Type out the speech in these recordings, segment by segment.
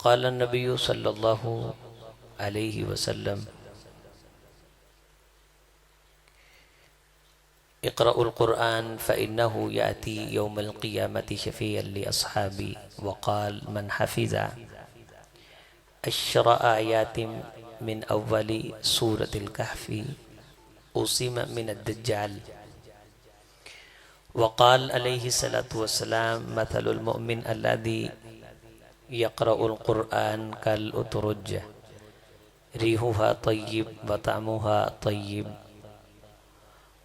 क़ाल नबी सल्लल्लाहु अलैहि वसल्लम इक़राउल क़ुरआन फ़इन्नहु याती यौमल क़ियामति शफ़ीअन लि अस्हाबी वक़ाल मन हफ़िज़ा अश्रा आयातिन मिन अव्वलि सूरतिल कहफ़ी उसिम मिनद दज्जाल वक़ाल अलैहिस्सलातु वस्सलाम मथलुल मुअमिन अल्लज़ी यक़रउल क़ुरआन कल उतरुज रिहुहा तय्यिब व तअमुहा तय्यिब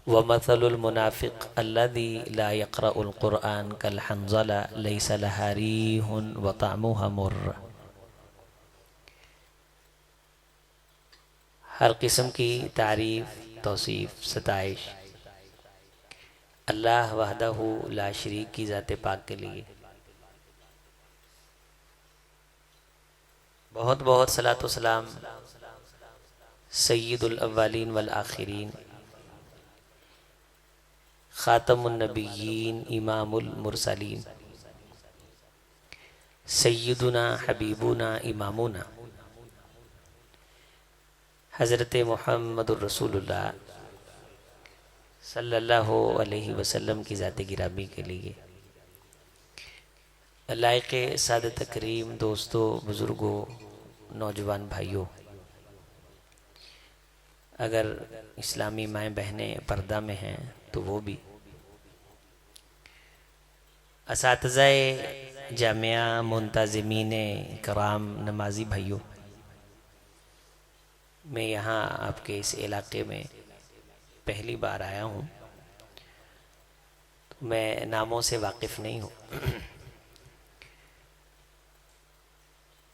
व मथलुल मुनाफ़िक़ अल्लज़ी ला यक़रउल क़ुरआन कल हंज़ला लैसा लहा रीहुन व तअमुहा मुर्र। हर किस्म की तारीफ़, तौसीफ़, सताइश अल्लाह वहदहू ला शरीक की ज़ात पाक के लिए। बहुत बहुत सलात व सलाम सय्यिदुल अव्वलीन वल आखिरीन ख़ातमुन नबिय्यीन इमामुल मुरसलीन सय्यिदुना हबीबुना इमामुना हज़रत मुहम्मदुर रसूलुल्लाह सल्लल्लाहु अलैहि वसल्लम की ज़ात गिरामी के लिए। लायक़े सादत करीम दोस्तों, बुज़ुर्गों, नौजवान भाइयों, अगर इस्लामी माएँ बहनें पर्दा में हैं तो वो भी, असातिज़ाए जामिया, मुंतज़िमीने कराम, नमाजी भाइयों, मैं यहाँ आपके इस इलाक़े में पहली बार आया हूँ, तो मैं नामों से वाकिफ़ नहीं हूँ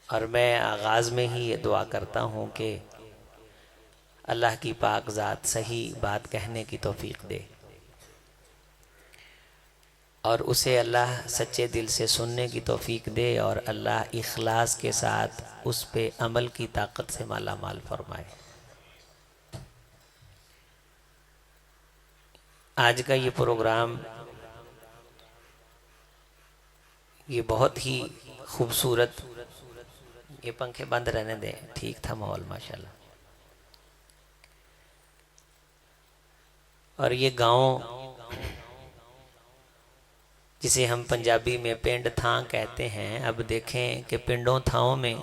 और मैं आगाज़ में ही ये दुआ करता हूँ कि अल्लाह की पाक ज़ात सही बात कहने की तौफ़ीक़ दे और उसे अल्लाह सच्चे दिल से सुनने की तौफ़ीक़ दे और अल्लाह इखलास के साथ उस पे अमल की ताकत से माला माल फरमाए। आज का ये प्रोग्राम ये बहुत ही खूबसूरत, ये पंखे बंद रहने दें, ठीक था माहौल माशाल्लाह। और ये गांव जिसे हम पंजाबी में पिंड थां कहते हैं, अब देखें कि पिंडों थाओं में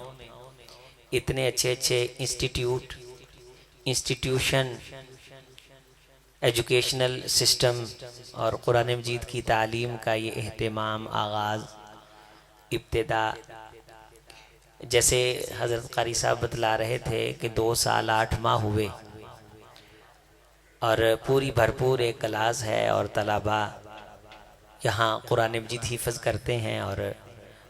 इतने अच्छे अच्छे इंस्टीट्यूशन, एजुकेशनल सिस्टम और कुरान मजीद की तालीम का ये एहतमाम, आगाज़, इब्तिदा, जैसे हज़रत क़ारी साहब बतला रहे थे कि 2 साल 8 माह हुए और पूरी भरपूर एक क्लास है और तलबा यहाँ कुरान मजीद हिफ़्ज़ करते हैं और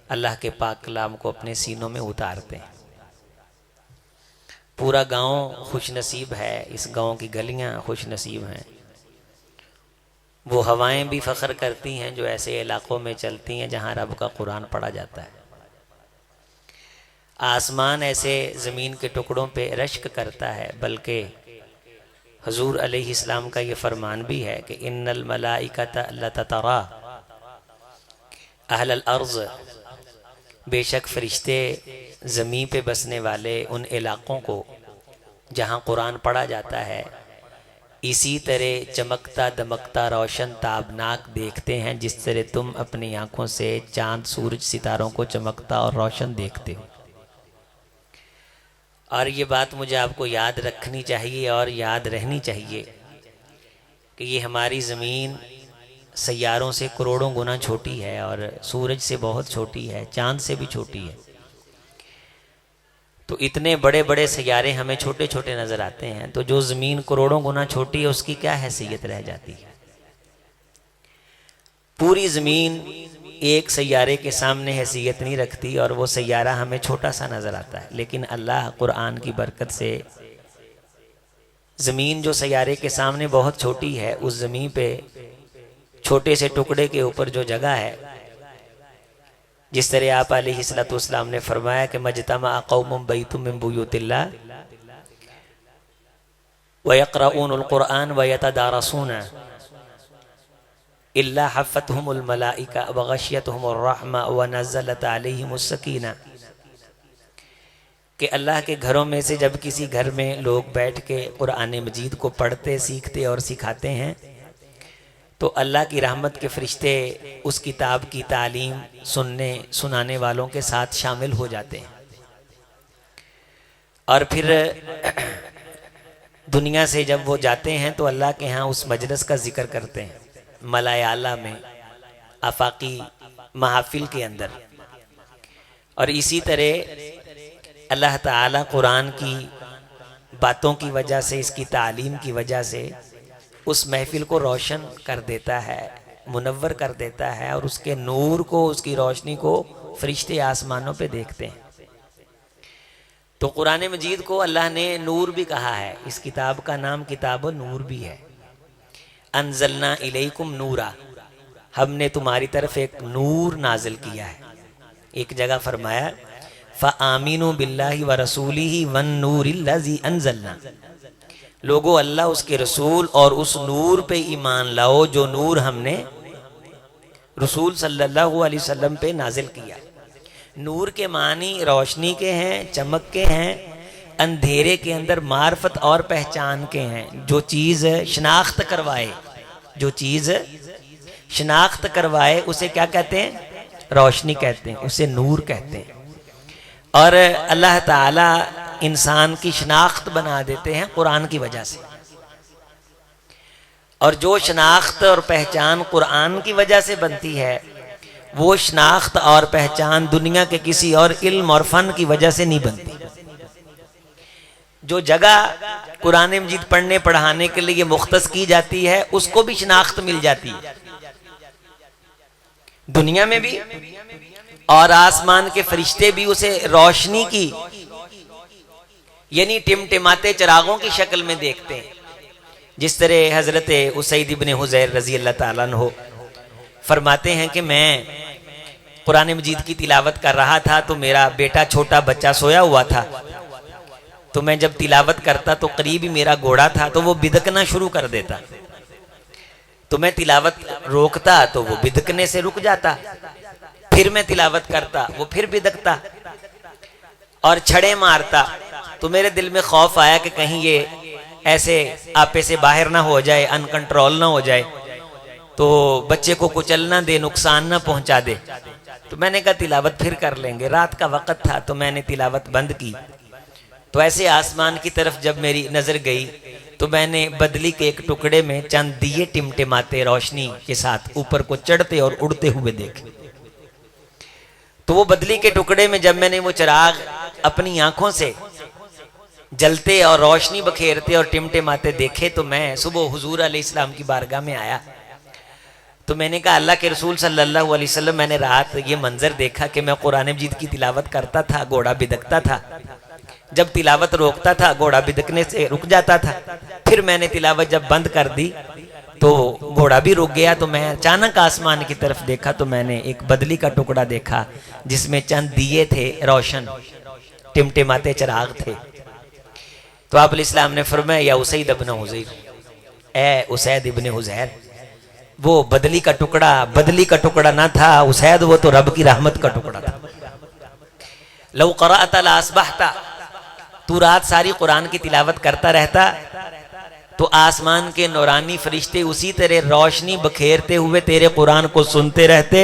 अल्लाह के पाक कलाम को अपने सीनों में उतारते हैं। पूरा गांव खुश नसीब है, इस गांव की गलियां खुश नसीब हैं। वो हवाएं भी फ़ख्र करती हैं जो ऐसे इलाक़ों में चलती हैं जहाँ रब का कुरान पढ़ा जाता है। आसमान ऐसे ज़मीन के टुकड़ों पे रश्क करता है, बल्कि हुज़ूर अलैहिस्सलाम का ये फरमान भी है कि इन्नल मलाइकता लततरा अहलल अर्ज़, बेशक फ़रिश्ते ज़मीन पे बसने वाले उन इलाक़ों को जहाँ कुरान पढ़ा जाता है इसी तरह चमकता दमकता रोशन ताबनाक देखते हैं जिस तरह तुम अपनी आँखों से चाँद, सूरज, सितारों को चमकता और रोशन देखते हो। और ये बात मुझे आपको याद रखनी चाहिए और याद रहनी चाहिए कि ये हमारी ज़मीन सैयारों से करोड़ों गुना छोटी है और सूरज से बहुत छोटी है, चाँद से भी छोटी है। तो इतने बड़े बड़े सैयारे हमें छोटे छोटे नज़र आते हैं, तो जो ज़मीन करोड़ों गुना छोटी है उसकी क्या हैसियत रह जाती है। पूरी ज़मीन एक सैयारे के सामने हैसियत नहीं रखती और वो सैयारा हमें छोटा सा नज़र आता है, लेकिन अल्लाह कुरान की बरकत से ज़मीन जो सैयारे के सामने बहुत छोटी है, उस ज़मीन पे छोटे से टुकड़े के ऊपर जो जगह है, जिस तरह आप अलैहिस्सलातु वस्सलाम ने फरमाया कि मजतमा कौमुम बैतुम मिन बुयूतिल्लाह व यक़रऊनुल क़ुरआन व यतदारसूना इल्ला हफ़्फ़तहुमुल मलाइका व गशियतहुमुर रहमा व नज़्ज़लत अलैहिमुस सकीना। कि अल्लाह के घरों में से जब किसी घर में लोग बैठ के कुरान मजीद को पढ़ते, सीखते और सिखाते हैं तो अल्लाह की रहमत के फरिश्ते उस किताब की तालीम सुनाने वालों के साथ शामिल हो जाते हैं। और फिर दुनिया से जब वो जाते हैं तो अल्लाह के यहाँ उस मजलिस का जिक्र करते हैं, मलाए आला में, आफाकी महफिल के अंदर। और इसी तरह अल्लाह ताला कुरान की बातों की वजह से, इसकी तालीम की वजह से उस महफिल को रोशन कर देता है, मुनव्वर कर देता है, और उसके नूर को, उसकी रोशनी को फरिश्ते आसमानों पे देखते हैं। तो कुरान मजीद को अल्लाह ने नूर भी कहा है। इस किताब का नाम किताब नूर भी है। अनजलना इलैकुम नूरा, हमने तुम्हारी तरफ एक नूर नाजिल किया है। एक जगह फरमाया फ़आमिनु बिल्लाहि व रसूलिही वन नूरिल्लज़ी अनज़लना, लोगो अल्लाह, उसके रसूल और उस नूर पे ईमान लाओ जो नूर हमने रसूल सल्लल्लाहु अलैहि वसल्लम पे नाजिल किया। नूर के मानी रोशनी के हैं, चमक के हैं, अंधेरे के अंदर मार्फत और पहचान के हैं। जो चीज़ शनाख्त करवाए, जो चीज़ शनाख्त करवाए उसे क्या कहते हैं? रोशनी कहते हैं, उसे नूर कहते हैं। और अल्लाह ताला इंसान की शनाख्त बना देते हैं कुरान की वजह से। और जो शनाख्त और पहचान कुरान की वजह से बनती है, वो शनाख्त और पहचान दुनिया के किसी और इल्म और फन की वजह से नहीं बनती। जो जगह कुरान मजीद पढ़ने पढ़ाने के लिए मुख्तस की जाती है, उसको भी शनाख्त मिल जाती है दुनिया में भी, और आसमान के फरिश्ते भी उसे रोशनी की, यानी टिमटिमाते चिरागों की शक्ल में देखते हैं। जिस तरह हजरत उसैद इब्न हुज़ैर रजी अल्लाह ताला अन्हु फरमाते हैं कि मैं कुरान मजीद की तिलावत कर रहा था तो मेरा बेटा छोटा बच्चा सोया हुआ था। तो मैं जब तिलावत करता तो करीब ही मेरा घोड़ा था, तो वो बिदकना शुरू कर देता। तो मैं तिलावत रोकता तो वो बिदकने से रुक जाता, फिर मैं तिलावत करता, वो फिर बिदकता और छड़े मारता। तो मेरे दिल में खौफ आया कि कहीं ये ऐसे आपे से बाहर ना हो जाए, अनकंट्रोल ना हो जाए, तो बच्चे को कुचल ना दे, नुकसान ना पहुंचा दे। तो मैंने कहा तिलावत फिर कर लेंगे। रात का वक़्त था तो मैंने तिलावत बंद की। तो ऐसे आसमान की तरफ जब मेरी नज़र गई तो मैंने बदली के एक टुकड़े में चंद दिए टिमटिमाते रोशनी के साथ ऊपर को चढ़ते और उड़ते हुए देखे। तो वो बदली के टुकड़े में जब मैंने वो चिराग अपनी आंखों से जलते और रोशनी बखेरते और टिमटिमाते देखे, तो मैं सुबह हुजूर अलैहिस्सलाम की बारगाह में आया। तो मैंने कहा अल्लाह के रसूल सल्लल्लाहु अलैहि वसल्लम, मैंने रात ये मंजर देखा कि मैं कुरान मजीद की तिलावत करता था, घोड़ा बिदकता था। जब तिलावत रोकता था घोड़ा बिदकने से रुक जाता था। फिर मैंने तिलावत जब बंद कर दी तो घोड़ा भी रुक गया। तो मैं अचानक आसमान की तरफ देखा तो मैंने एक बदली का टुकड़ा देखा जिसमें चंद दिए थे, रोशन टिमटिमाते चिराग थे। तो आप इस्लाम ने फरमाया या उसैद इब्न हुज़ैर, ए उसैद इब्न हुज़ैर, वो बदली का टुकड़ा ना था उसैद, वो तो रब की रहमत का टुकड़ा था। लौ क़रअत लअस्बहता, तू रात सारी कुरान की तिलावत करता रहता तो आसमान के नूरानी फरिश्ते उसी तरह रोशनी बखेरते हुए तेरे कुरान को सुनते रहते।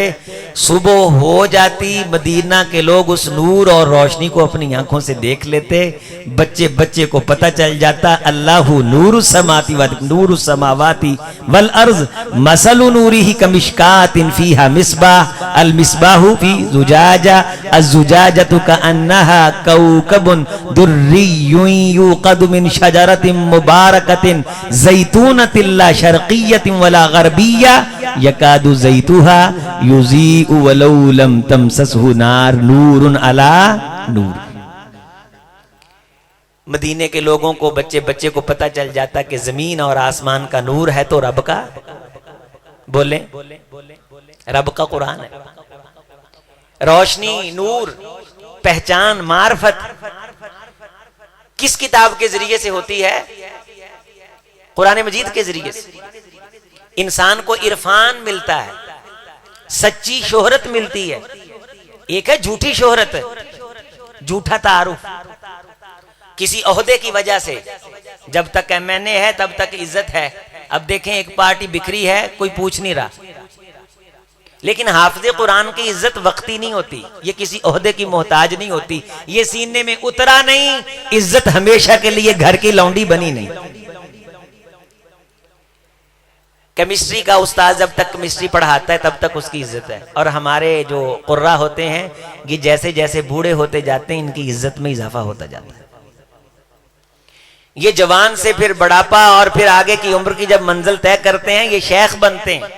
सुबह हो जाती, मदीना के लोग उस नूर और रोशनी को अपनी आंखों से देख लेते। बच्चे बच्चे को पता चल जाता अल्लाहु नूरुस समावाति वल अर्ज़ मसलु नूरिही कमिश्कातिन फीहा मिस्बाह अल मिस्बाहु फी ज़ुजाजा अज़्ज़ुजाजतु कअन्नहा कौकबुन दुर्रियुन युक़दु मिन शजरतिन मुबारकतिन ज़ैतूनतिन ला शर्क़िय्यतिन वला ग़रबिय्या यकादु ज़ैतुहा युज़ीउ वलौ लम तमससहु नार नूरुन अला नूर। मदीने के लोगों को, बच्चे बच्चे को पता चल जाता कि जमीन और आसमान का नूर है तो रब का, बोले रब का कुरान है। रोशनी, नूर, पहचान, मार्फत किस किताब के जरिए से होती है? कुरान मजीद के जरिए से। इंसान को इरफान मिलता है, सच्ची शोहरत मिलती है। एक है झूठी शोहरत, झूठा तारुफ, किसी ओहदे की वजह से। जब तक MNA है तब तक इज्जत है। अब देखें एक पार्टी बिखरी है, कोई पूछ नहीं रहा। लेकिन हाफिज़ कुरान की इज्जत वक्ती नहीं होती, ये किसी ओहदे की मोहताज नहीं होती, ये सीने में उतरा नहीं, इज्जत हमेशा के लिए घर की लौंडी बनी नहीं। केमिस्ट्री का उस्ताद जब तक केमिस्ट्री पढ़ाता है तब तक उसकी इज्जत है। और हमारे जो कुर्रा होते हैं कि जैसे जैसे बूढ़े होते जाते हैं इनकी इज्जत में इजाफा होता जाता है। ये जवान से फिर बुढ़ापा और फिर आगे की उम्र की जब मंजिल तय करते हैं ये शेख बनते हैं,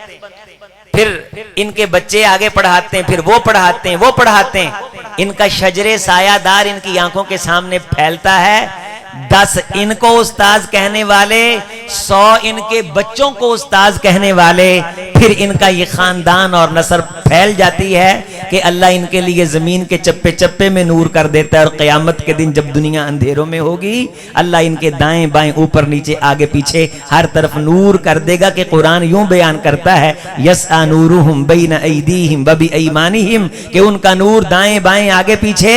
फिर इनके बच्चे आगे पढ़ाते हैं, फिर वो पढ़ाते हैं, वो पढ़ाते हैं। इनका शजरे सायादार इनकी आंखों के सामने फैलता है। 10 इनको उस्ताद कहने वाले, 100 इनके बच्चों को उस्ताद कहने वाले, फिर इनका ये खानदान और नस्ल फैल जाती है कि अल्लाह इनके लिए जमीन के चप्पे चप्पे में नूर कर देता है। और क़यामत के दिन जब दुनिया अंधेरों में होगी, अल्लाह इनके दाएं बाएं ऊपर नीचे आगे पीछे हर तरफ नूर कर देगा। कि कुरान यूं बयान करता है यस्आ नूरुहुम बैन अयदीहिम व बिअयमानिहिम, कि उनका नूर दाएं बाएं आगे पीछे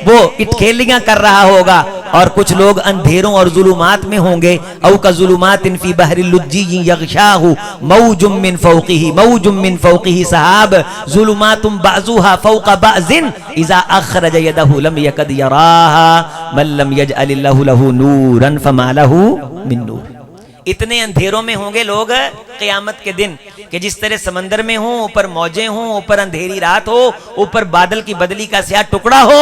वो इटखेलियां कर रहा होगा। और कुछ लोग अंधेरों और जुलुमात में होंगे। औ का जुलुमातिन फी बहरिल लुज्जी यगशाहु मौजुम मिन फौक़िही मौजुम मिन फौक़िही सहाब जुलुमातुम बाज़ुहा फौक़ बाज़िन इज़ा अख़रज यदहु लम यकद यराहा मन लम यजअलिल्लाहु लहु नूरन फमा लहु मिन नूर। इतने अंधेरों में होंगे लोग क़यामत के दिन कि जिस तरह समंदर में हो, ऊपर मौजें हों, ऊपर अंधेरी रात हो, ऊपर बादल की बदली का स्याह टुकड़ा हो,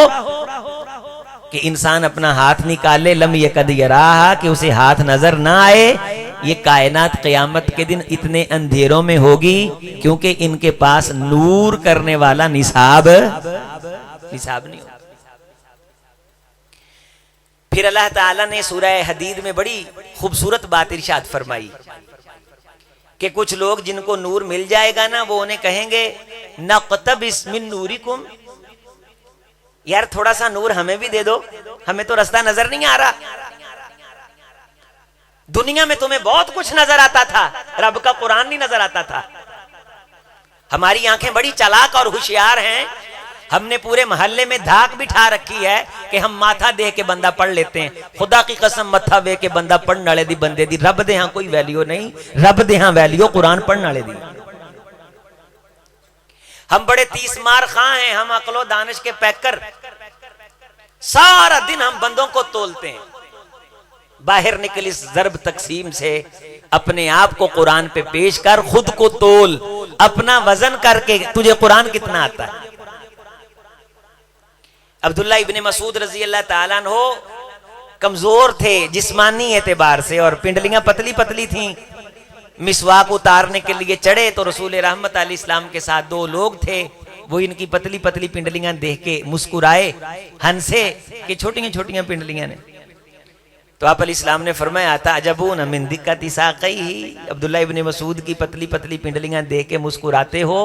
कि इंसान अपना हाथ निकाले लम यकद यराहा, कि उसे हाथ नजर ना आए। ये कायनात क़यामत के दिन इतने अंधेरों में होगी क्योंकि इनके पास नूर करने वाला निसाब नहीं होगा। फिर अल्लाह ताला ने सूरह हदीद में बड़ी खूबसूरत बात इरशाद फरमाई कि कुछ लोग जिनको नूर मिल जाएगा ना, वो उन्हें कहेंगे नक़तबिस मिन नूरिकुम, यार थोड़ा सा नूर हमें भी दे दो, हमें तो रास्ता नजर नहीं आ रहा। दुनिया में तुम्हें बहुत कुछ नजर आता था, रब का कुरान नहीं नजर आता था। हमारी आंखें बड़ी चालाक और होशियार हैं, हमने पूरे मोहल्ले में धाक बिठा रखी है कि हम माथा दे के बंदा पढ़ लेते हैं। खुदा की कसम मत्था दे के बंदा पढ़ने वाले दी बंदे दी रब दे हां कोई वैल्यू नहीं, रब दे हां वैल्यू कुरान पढ़ने वाले दी। हम बड़े 30 मार खां हैं, हम अक्लो दानिश के पैकर, सारा दिन हम बंदों को तोलते हैं। बाहर निकल इस ज़र्ब तकसीम से, अपने आप को कुरान पे पेश कर, खुद को तोल, अपना वजन करके तुझे कुरान कितना आता है। अब्दुल्ला इब्ने मसूद रजी अल्लाह ताला अन्हो कमजोर थे जिस्मानी एतबार से और पिंडलियां पतली पतली थीं। मिसवाक उतारने के लिए चढ़े तो रसूल रहमत अलैहिस्सलाम के साथ 2 लोग थे। वो इनकी पतली पतली पिंडलियां देख के मुस्कुराए, हंसे कि छोटी छोटियां पिंडलियां ने। तो आप अलैहिस्सलाम ने फरमाया था अजबून मिन दिक्कति साक़ैही, अब्दुल्ला इब्ने मसूद की पतली पतली पिंडलियां देख के मुस्कुराते हो।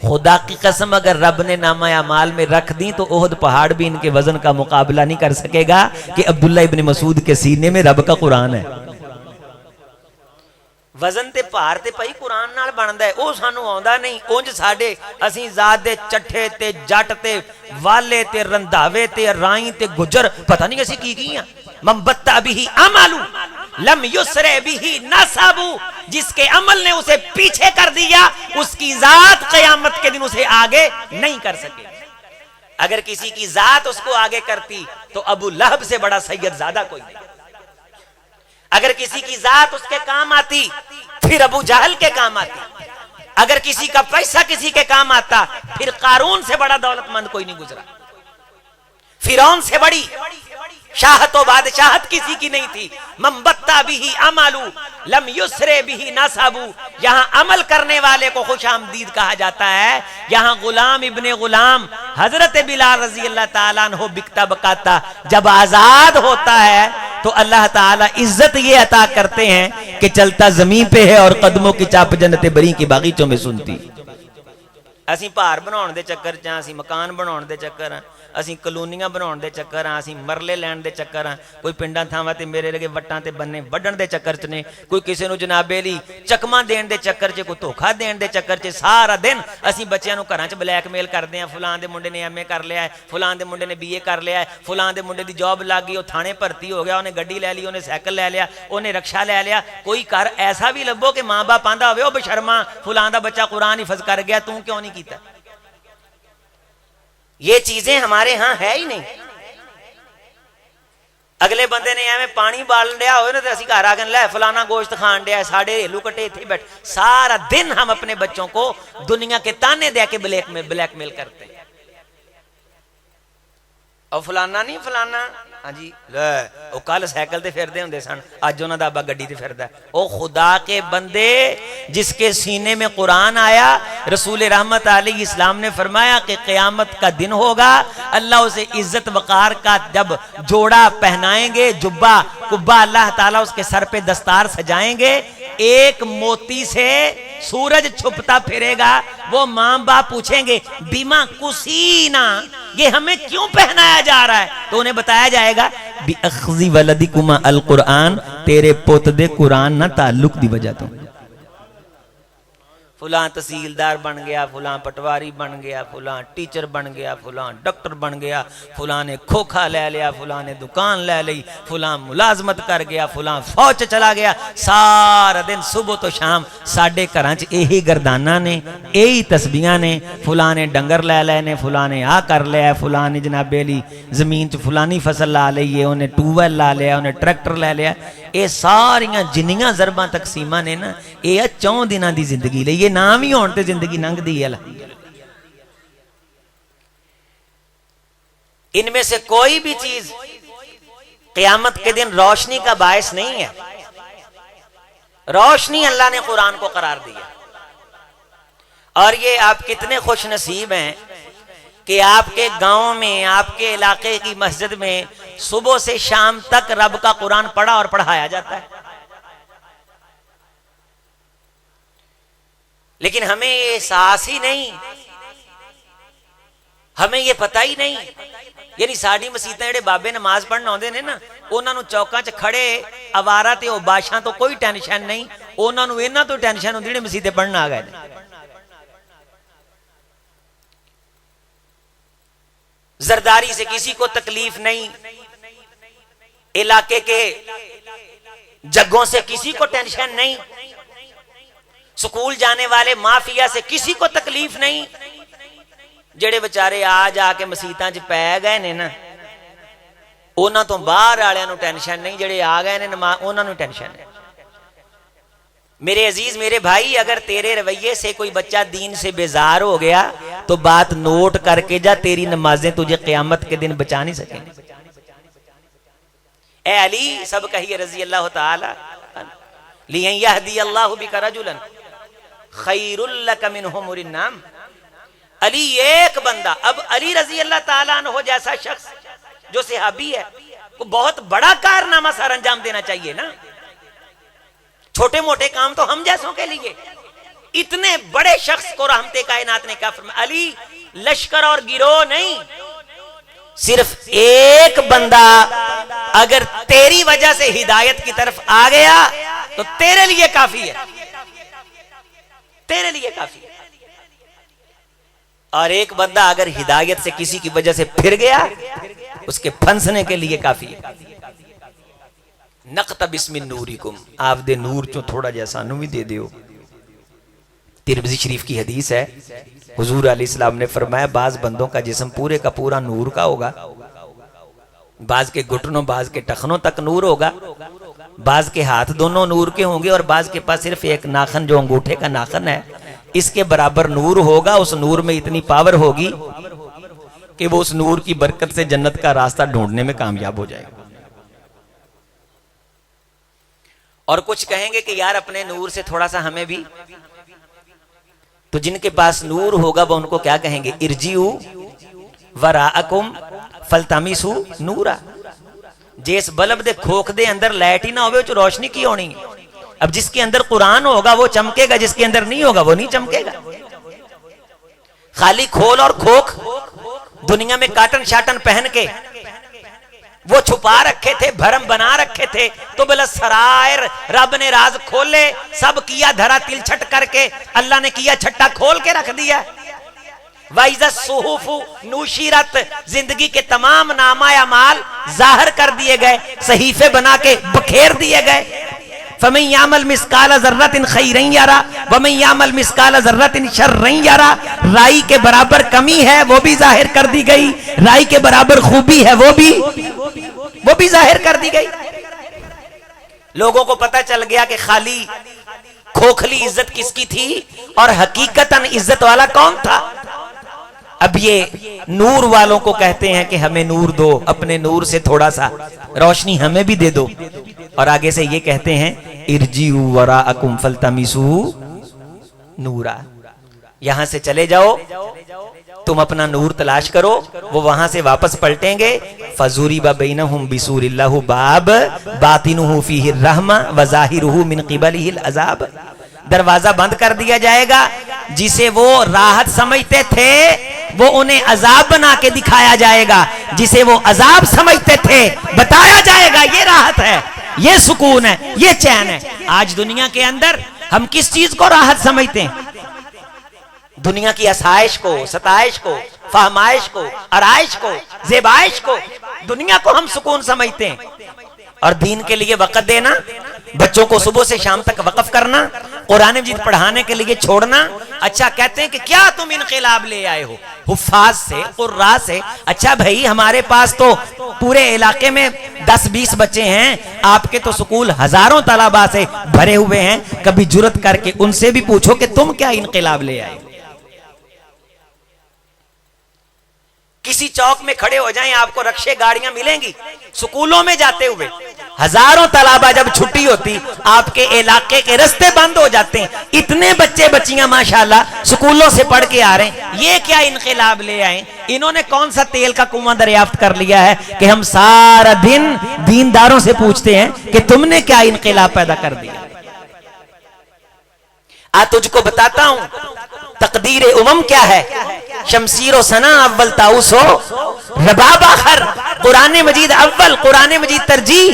खुदा की कसम अगर रब ने नामा अमाल में रख दी तो ओहद पहाड़ भी इनके वजन का मुकाबला नहीं कर सकेगा कि अब्दुल्ला इब्ने मसूद के सीने में रब का कुरान है। वजन ते भार ते भाई कुरान नाल बनदा है, ओ सानू आउंदा नहीं। उंज साडे असीं जात दे चट्ठे ते जट ते वाले ते रंधावे ते राई ते गुजर पता नहीं असीं की हां। मम्बत्ता बिही अमलू लम युसरे बिही नसबू, जिसके अमल ने उसे पीछे कर दिया उसकी जात क़यामत के दिन उसे आगे नहीं कर सके। अगर किसी की जात उसको आगे करती तो अबू लहब से बड़ा सैयदजादा कोई नहीं। अगर किसी की जात उसके काम आती फिर अबू जहल के काम आती। अगर किसी का पैसा किसी के काम आता फिर कारून से बड़ा दौलतमंद कोई नहीं गुजरा। फिरौन से बड़ी शाहत व बादशाहत किसी की नहीं थी। मम्बत्ता बिही अमलू लम युसरे बिही नसबू, यहाँ अमल करने वाले को खुशामदीद कहा जाता है। यहाँ गुलाम इब्ने गुलाम हजरत बिलाल रजी अल्लाह ताला अन्हु बिकता बकाता जब आजाद होता है तो अल्लाह ताला इज्जत ये अता करते हैं कि चलता जमीन पे है और कदमों की चाप जन्नत बरी की बागीचों में सुनती। ਅਸੀਂ ਭਾਰ ਬਣਾਉਣ ਦੇ ਚੱਕਰ 'ਚ ਹਾਂ, ਅਸੀਂ ਮਕਾਨ ਬਣਾਉਣ ਦੇ ਚੱਕਰ ਹਾਂ, ਅਸੀਂ ਕਲੋਨੀਆਂ ਬਣਾਉਣ ਦੇ ਚੱਕਰ ਹਾਂ, ਅਸੀਂ ਮਰਲੇ ਲੈਣ ਦੇ ਚੱਕਰ ਹਾਂ। ਕੋਈ ਪਿੰਡਾਂ ਥਾਵਾਂ ਤੇ ਮੇਰੇ ਲਗੇ ਵੱਟਾਂ ਤੇ ਬੰਨੇ ਵੱਢਣ ਦੇ ਚੱਕਰ 'ਚ ਨੇ, ਕੋਈ ਕਿਸੇ ਨੂੰ ਜਨਾਬੇ ਲਈ ਚਕਮਾ ਦੇਣ ਦੇ ਚੱਕਰ 'ਚ, ਕੋਈ ਧੋਖਾ ਦੇਣ ਦੇ ਚੱਕਰ 'ਚ। ਸਾਰਾ ਦਿਨ ਅਸੀਂ ਬੱਚਿਆਂ ਨੂੰ ਘਰਾਂ 'ਚ ਬਲੈਕਮੇਲ ਕਰਦੇ ਹਾਂ। ਫਲਾਂ ਦੇ ਮੁੰਡੇ ਨੇ MA ਕਰ ਲਿਆ ਹੈ, ਫਲਾਂ ਦੇ ਮੁੰਡੇ ਨੇ BA ਕਰ ਲਿਆ ਹੈ, ਫਲਾਂ ਦੇ ਮੁੰਡੇ ਦੀ ਜੌਬ ਲੱਗ ਗਈ, ਉਹ ਥਾਣੇ ਭਰਤੀ ਹੋ ਗਿਆ, ਉਹਨੇ ਗੱਡੀ ਲੈ ਲਈ, ਉਹਨੇ ਸਾਈਕਲ ਲੈ ਲਿਆ, ਉਹਨੇ ਰਕਸ਼ਾ ਲੈ लिया। कोई घर ऐसा भी लभो कि मां बाप आंदा होवे ओ बशर्मा फलां दा बच्चा कुरान हिफज कर गया, तू क्यों नहीं कीता? ये चीजें हमारे यहां है ही नहीं। अगले बंदे ने एवं पानी बाल लिया हो ना, तो असीं घर आके लै फलाना गोश्त खान दिया, साढ़े हेलू कट्टे इत्थे बैठ। सारा दिन हम अपने बच्चों को दुनिया के ताने दे के ब्लैकमेल करते हैं। और फलाना नहीं फलाना, हाँ जी वो कल साइकिल ते फिरदे हुंदे सन, अज उन्हां दा अब्बा गड्डी ते फिरदा। ओ खुदा के बंदे, जिसके सीने में कुरान आया, रसूल रहमत अलैहि इस्लाम ने फरमाया कि क़यामत का दिन होगा, अल्लाह उसे इज्जत वक़ार का जब जोड़ा पहनाएंगे, जुब्बा कुब्बा, अल्लाह ताला उसके सर पे दस्तार सजाएंगे, एक मोती से सूरज छुपता फिरेगा। वो मां बाप पूछेंगे बीमा कुसीना, ये हमें क्यों पहनाया जा रहा है? तो उन्हें बताया जाएगा बी अख्ज़ी वलदिकुमा अल कुरान, तेरे पुत दे कुरान ना ताल्लुक दी वजह तो। फुलां तहसीलदार बन गया, फुलां पटवारी बन गया, फुलां टीचर बन गया, फुलां डॉक्टर बन गया, फुलां ने खोखा ले लिया, फुलां ने दुकान ले ली, फुलां मुलाजमत कर गया, फुलां फौज चला गया। सारा दिन सुबह तो शाम साडे घरां च यही गर्दाना ने, यही तस्बीहां ने। फुलां ने डंगर ले लए ने, फुलां ने आ कर लिया, फुलां ने जनाबे ली जमीन च फुलानी फसल ला ली है, उन्हें ट्यूबवैल ला लिया, उन्हें ट्रैक्टर ले लिया। ये सारियां जिन्नियां ज़रबां तकसीमां ने ना, ये 4 दिनां दी जिंदगी लई, नाम ही होने ते जिंदगी लंघदी है। इनमें से कोई भी चीज क़यामत के दिन रोशनी का बायस नहीं है। रोशनी अल्लाह ने कुरान को करार दिया। और ये आप कितने खुश नसीब हैं कि आपके गांव में, आपके इलाके की मस्जिद में सुबह से शाम तक रब का कुरान पढ़ा और पढ़ाया जाता है। लेकिन हमें ये एहसास ही नहीं, हमें ये पता ही नहीं। यानी साड़ी मसीतां जेड़े बाबे नमाज पढ़न आउंदे ने ना, उन्हां नूं चौकां च खड़े अवारा ते बादशाह तो कोई टेंशन नहीं, उन्हां नूं इन्हां तो टेंशन हुंदी जेड़े मसीते पढ़न आ गए ने। जरदारी से किसी को तकलीफ नहीं, इलाके के जग्गों से किसी को टेंशन नहीं, स्कूल जाने वाले माफिया से किसी को तकलीफ नहीं। जेड़े बेचारे आ जाके मसीतां च पै गए ने ना, उन्हां तो बाहर वालियां नूं टेंशन नहीं, जेड़े आ गए ने उन्हां नूं टेंशन है। मेरे अजीज, मेरे भाई, अगर तेरे रवैये से कोई बच्चा दीन से बेजार हो गया तो बात नोट करके जा, तेरी नमाजें तुझे क़यामत के दिन बचा नहीं सकेंगी। ए अली, सब कहिए रज़ी अल्लाह ताला लियहदी अल्लाहु बिका रजुलन खैरुल लक मिन हुमुरिन नाम। अली एक बंदा, अब अली रज़ी अल्लाह ताला अन्हु जैसा शख्स जो सहाबी है, को बहुत बड़ा कारनामा सर अंजाम देना चाहिए ना। छोटे मोटे काम तो हम जैसों के लिए, इतने बड़े शख्स को रहमते कायनात ने क्या फरमाया? अली लश्कर और गिरोह नहीं, सिर्फ एक बंदा अगर तेरी वजह से हिदायत की तरफ आ गया तो तेरे लिए काफी है, तेरे लिए काफी है। और एक बंदा अगर हिदायत से किसी की वजह से फिर गया, उसके फंसने के लिए काफी है। नक़तबिस मिन नूरिकुम, आप दे नूर चो थोड़ा जैसा सानू भी दे दियो। तिरमिज़ी शरीफ की हदीस है, हुजूर अलैहिस्सलाम ने फरमाया, बाज बंदों का जिस्म पूरे का पूरा नूर का होगा, बाज के घुटनों, बाज के टखनों तक नूर होगा, बाज के हाथ दोनों नूर के होंगे, और बाज के पास सिर्फ एक नाखन जो अंगूठे का नाखन है, इसके बराबर नूर होगा। उस नूर में इतनी पावर होगी कि वो उस नूर की बरकत से जन्नत का रास्ता ढूंढने में कामयाब हो जाएगा। और कुछ कहेंगे कि यार अपने नूर से थोड़ा सा हमें भी, तो जिनके पास नूर होगा वो उनको क्या कहेंगे? इरजिउ वराअकुम फलतमिसु नूरा। जिस बल्ब दे खोख दे अंदर लाइट ही ना होवे, उच रोशनी की होनी। अब जिसके अंदर कुरान होगा वो चमकेगा, जिसके अंदर नहीं होगा वो नहीं चमकेगा। खाली खोल और खोख दुनिया में काटन शाटन पहन के वो छुपा रखे थे, भरम बना रखे थे। तो बोला सरायर रब ने राज खोले, सब किया धरा तिलछट करके, अल्लाह ने किया छट्टा खोल के रख दिया। वाइज़त सुहुफु नुशिरत, जिंदगी के तमाम नामा अमाल जाहिर कर दिए गए, सहीफे बना के बखेर दिए गए। फमन यामल मिस्काल ज़र्रतिन खैरन यरा वमन यामल मिस्काल ज़र्रतिन शर्रन यरा। राई के बराबर कमी है वो भी जाहिर कर दी गई, राई के बराबर खूबी है वो भी जाहिर कर दी गई। लोगों को पता चल गया कि खाली खोखली इज्जत किसकी थी और हकीकतन इज्जत वाला कौन था। अब ये नूर वालों को कहते हैं कि हमें नूर दो, अपने नूर से थोड़ा सा रोशनी हमें भी दे दो। और आगे से ये कहते हैं इरजिउ वराअकुम फल्तमिसू नूरा, यहां से चले जाओ, तुम अपना नूर तलाश करो। वो वहां से वापस पलटेंगे। फज़ुरिबा बैनहुम बिसूरिल्लाहु बाब बातिनुहु फीहि रहमा व ज़ाहिरुहु मिन क़िबलिहिल अज़ाब। दरवाजा बंद कर दिया जाएगा, जिसे वो राहत समझते थे वो उन्हें अजाब बना के दिखाया जाएगा, जिसे वो अजाब समझते थे बताया जाएगा ये राहत है, ये सुकून है, ये चैन है। आज दुनिया के अंदर हम किस चीज को राहत समझते हैं? दुनिया की आसाइश को, सताइश को, फहमाइश को, आराइश को, ज़ेबाइश को, दुनिया को हम सुकून समझते हैं। और दीन के लिए वक़्त देना, बच्चों को सुबह से शाम तक वक़्फ करना, कुरान मजीद पढ़ाने के लिए छोड़ना। अच्छा कहते हैं कि क्या तुम इनक़िलाब ले आए हो हुफ़ाज़ से, क़ुर्रा से। अच्छा भाई हमारे पास तो पूरे इलाके में 10-20 बच्चे हैं, आपके तो स्कूल हजारों तलबा से भरे हुए हैं। कभी जुर्रत करके उनसे भी पूछो कि तुम क्या इनक़िलाब ले आए हो। किसी चौक में खड़े हो जाएं, आपको रक्शे गाड़ियां मिलेंगी। स्कूलों में जाते हुए हजारों तलाबा जब छुट्टी होती, आपके इलाके के रास्ते बंद हो जाते हैं। इतने बच्चे बच्चियां माशाल्लाह स्कूलों से पढ़ के आ रहे हैं। ये क्या इनक़िलाब ले आए? इन्होंने कौन सा तेल का कुआं दरियाफ्त कर लिया है कि हम सारा दिन दीनदारों से पूछते हैं कि तुमने क्या इनक़िलाब पैदा कर दिया। आज तुझको बताता हूं तकदीर उमम क्या है। शमसीर सना अव्वल ताउस हो रबाब आखिर, कुरान मजीद अव्वल, कुरान मजीद तरजीह।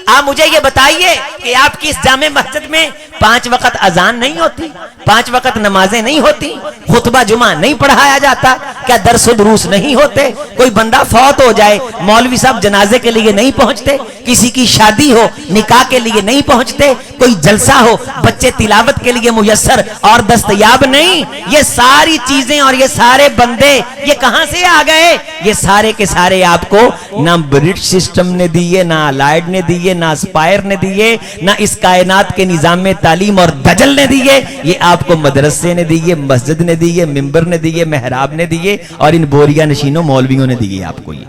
आप मुझे ये बताइए कि आपकी इस जामे मस्जिद में 5 वक्त अजान नहीं होती, 5 वक्त नमाजें नहीं होती, खुतबा जुमा नहीं पढ़ाया जाता, क्या दर्स दुरूस नहीं होते? कोई बंदा फौत हो जाए, मौलवी साहब जनाजे के लिए नहीं पहुंचते, किसी की शादी हो निकाह के लिए नहीं पहुंचते, कोई जलसा हो बच्चे तिलावत के लिए मुयस्सर और दस्तयाब नहीं। ये सारी चीजें और ये सारे बंदे ये कहां से आ गए? ये सारे के सारे आपको ना ब्रिटिश सिस्टम ने दिए, ना अलाइड ने दिए, ना स्पायर ने दिए, ना इस कायनात के निजाम में तालीम और दजल ने दिए। ये आपको मदरसे ने दिए, मस्जिद ने दिए, मिंबर ने दिए, मेहराब ने दिए और इन बोरिया नशीनों मौलवियों ने दिए आपको ये।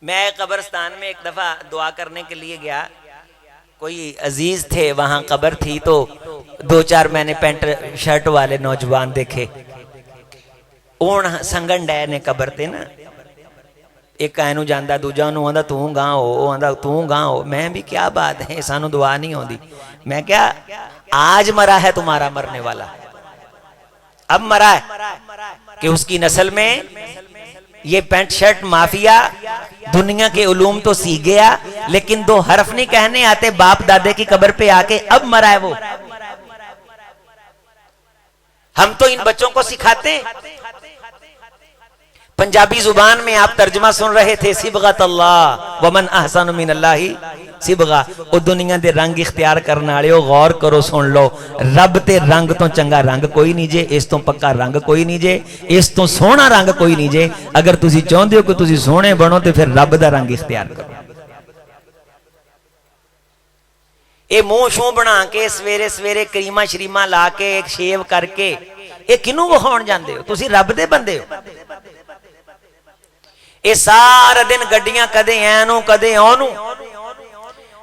मैं कब्रिस्तान में एक दफा दुआ करने के लिए गया, कोई अजीज थे वहां कब्र थी, तो 2-4 मैंने पैंट शर्ट वाले नौजवान देखे। ओण संगन डै ने कब्र ते ना, एक एनू जांदा, दूजा ओनू आंदा तू गां हो, ओ आंदा तू गां हो। मैं भी क्या बात है, सानू दुआ नहीं होंदी। मैं क्या, आज मरा है तुम्हारा मरने वाला, अब मरा है कि उसकी नस्ल में ये पैंट शर्ट माफिया दुनिया के उलूम तो सीख गया, लेकिन 2 हरफ नहीं कहने आते बाप दादे की कब्र पे आके, अब मरा है वो। हम तो इन बच्चों को सिखाते हैं। पंजाबी जुबान में आप तर्जमा सुन रहे थे, सिबगत अल्लाह वमन अहसन मिनल्लाहि सिबगा। ओ दुनिया दे रंग इख्तियार करने वाले गौर करो, सुन लो, रब ते रंग तो चंगा रंग कोई नहीं जे, इस तो पक्का रंग कोई नहीं जे, इस तो सोहना रंग कोई नहीं जे। अगर तुसी चाहते हो कि तुसी सोहने बनो तो फिर रब दा रंग इख्तियार करो। ये मुंह शू बना के सवेरे सवेरे करीमा शरीमा ला के एक शेव करके ये किनू विखाउण जांदे हो? तुसी रब दे बंदे हो। ये सारा दिन गड्डियां कदे ऐनू कदे ओनू,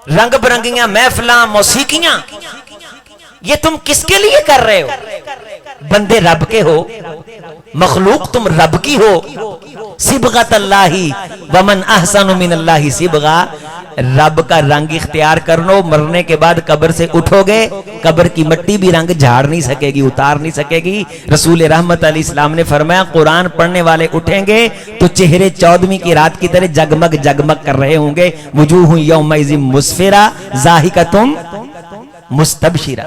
रंग बिरंगियां महफिलां, मौसीकियां, ये तुम किसके लिए कर रहे हो? बंदे रब के हो, मखलूक तुम रब की हो। सिबगत अल्लाही वमन अहसनु मिनल्लाहि सिबगा। रब का रंग इख्तियार कर लो, मरने के बाद कब्र से उठोगे, कब्र की मिट्टी भी रंग झाड़ नहीं सकेगी, उतार नहीं सकेगी। रसूल रहमत अलैहिस्सलाम ने फरमाया कुरान पढ़ने वाले उठेंगे तो चेहरे 14वीं की रात की तरह जगमग जगमग कर रहे होंगे। वजूह यौमइज़िन मुस्फिरा ज़ाहिकतुम मुस्तबशिरा,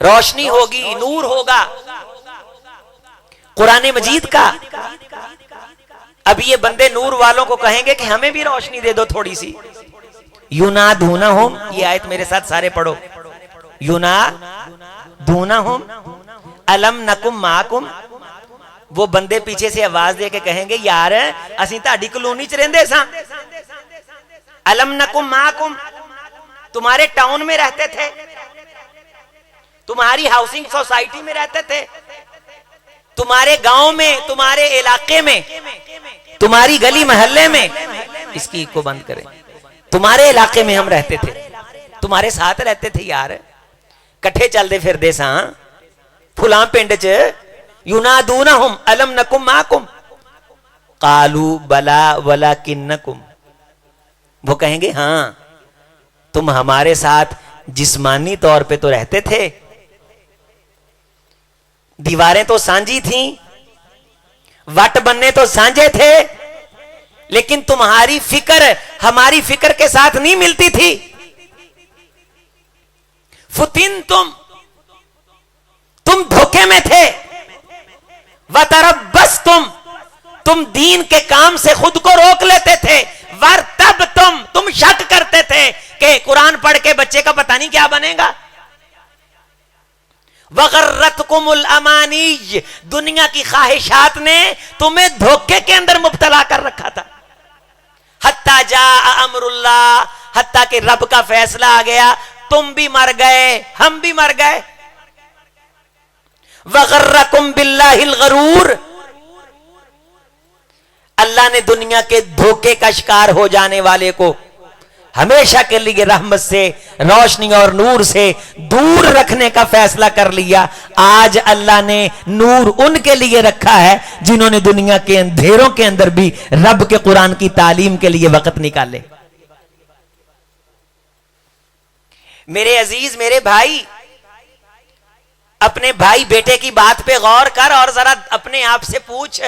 रोशनी होगी, नूर होगा कुरान मजीद का। अब ये बंदे नूर वालों को कहेंगे कि हमें भी रोशनी दे दो थोड़ी सी। युनादूनहुम, ये आयत मेरे साथ सारे पढ़ो। युनादूनहुम अलम नकुम माकुम, वो बंदे पीछे से आवाज दे के कहेंगे यार असीं ताड़ी कॉलोनी च रहिंदे सां, अलम नकुम माकुम, तुम्हारे टाउन में रहते थे, तुम्हारी हाउसिंग सोसाइटी में रहते थे, तुम्हारे गांव में, तुम्हारे इलाके में, तुम्हारी गली मोहल्ले में, इसकी को बंद करें, तुम्हारे इलाके में हम रहते थे, तुम्हारे साथ रहते थे यार, कट्ठे चलते फिरदे सां फुलां पिंड च। युनादूनहुम अलम नकुम माकुम कालू बला वलाकिन्नकुम, वो कहेंगे हाँ तुम हमारे साथ जिस्मानी तौर पे तो रहते थे, दीवारें तो सांझी थीं, वट बनने तो सांझे थे, लेकिन तुम्हारी फिक्र हमारी फिक्र के साथ नहीं मिलती थी। फुतिन तुम धोखे में थे, वतरब्बस तुम दीन के काम से खुद को रोक लेते थे, वरतब तुम शक करते थे कि कुरान पढ़ के बच्चे का पता नहीं क्या बनेगा। वगर्रतकुमुल अमानी, दुनिया की ख्वाहिशात ने तुम्हें धोखे के अंदर मुब्तला कर रखा था। हत्ता जा अमरुल्लाह, हत्ता कि रब का फैसला आ गया, तुम भी मर गए हम भी मर गए। वगर्रकुम बिल्लाहिल गरूर, अल्लाह ने दुनिया के धोखे का शिकार हो जाने वाले को हमेशा के लिए रहमत से, रोशनी और नूर से दूर रखने का फैसला कर लिया। आज अल्लाह ने नूर उनके लिए रखा है जिन्होंने दुनिया के अंधेरों के अंदर भी रब के कुरान की तालीम के लिए वक्त निकाले। मेरे अजीज, मेरे भाई, अपने भाई बेटे की बात पे गौर कर और जरा अपने आप से पूछ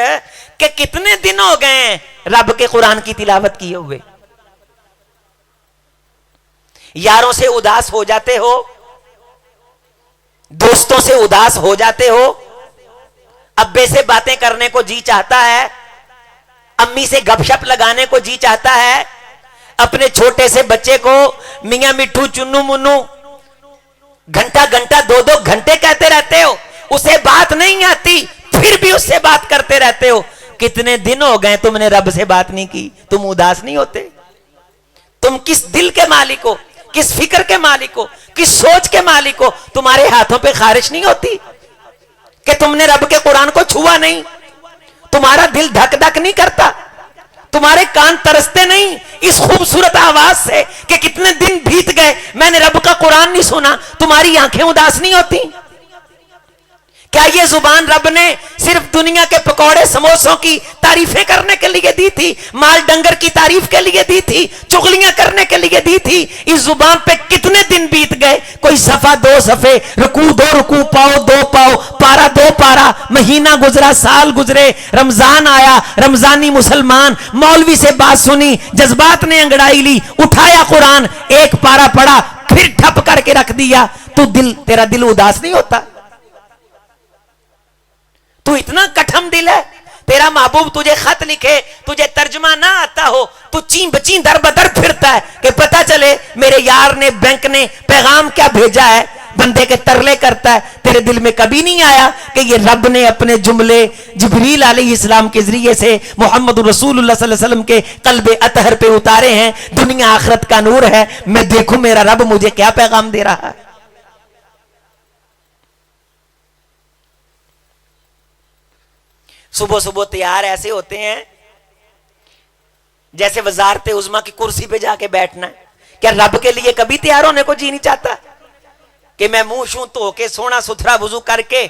कि कितने दिन हो गए रब के कुरान की तिलावत किए हुए। यारों से उदास हो जाते हो, दोस्तों से उदास हो जाते हो, अब्बे से बातें करने को जी चाहता है, अम्मी से गपशप लगाने को जी चाहता है, अपने छोटे से बच्चे को मियां मिठू चुन्नू मुन्नू घंटा घंटा 2-2 घंटे कहते रहते हो, उसे बात नहीं आती फिर भी उससे बात करते रहते हो। कितने दिन हो गए तुमने रब से बात नहीं की, तुम उदास नहीं होते? तुम किस दिल के मालिक हो, किस फिक्र के मालिक हो, किस सोच के मालिक हो? तुम्हारे हाथों पे खारिश नहीं होती कि तुमने रब के कुरान को छुआ नहीं? तुम्हारा दिल धक धक नहीं करता? तुम्हारे कान तरसते नहीं इस खूबसूरत आवाज से कि कितने दिन बीत गए मैंने रब का कुरान नहीं सुना? तुम्हारी आंखें उदास नहीं होती? क्या ये जुबान रब ने सिर्फ दुनिया के पकौड़े समोसों की तारीफें करने के लिए दी थी, माल डंगर की तारीफ के लिए दी थी, चुगलियां करने के लिए दी थी? इस जुबान पे कितने दिन बीत गए, कोई सफा 2 सफे, रुकू 2 रुकू, पाओ 2 पाओ, पारा 2 पारा, महीना गुजरा, साल गुजरे, रमजान आया, रमजानी मुसलमान, मौलवी से बात सुनी, जज्बात ने अंगड़ाई ली, उठाया कुरान, 1 पारा पढ़ा, फिर ठप करके रख दिया। तेरा दिल उदास नहीं होता? तू इतना कठम दिल है, तेरा महबूब तुझे खत लिखे, तुझे तर्जुमा ना आता हो, तू ची बची दर बदर फिरता है कि पता चले मेरे यार ने, बैंक ने पैगाम क्या भेजा है, बंदे के तरले करता है। तेरे दिल में कभी नहीं आया कि ये रब ने अपने जुमले जिब्रील अलैहिस्सलाम के जरिए से मोहम्मद रसूलुल्लाह सल्लल्लाहु अलैहि वसल्लम के कल्बे अतहर पे उतारे हैं? दुनिया आखिरत का नूर है, मैं देखूं मेरा रब मुझे क्या पैगाम दे रहा है। सुबह सुबह तैयार ऐसे होते हैं जैसे वजारत उज़्मा की कुर्सी पे जाके बैठना है। क्या रब के लिए कभी तैयार होने को जी नहीं चाहता कि मैं मुंह शू धो के सोना सुथरा वुजू करके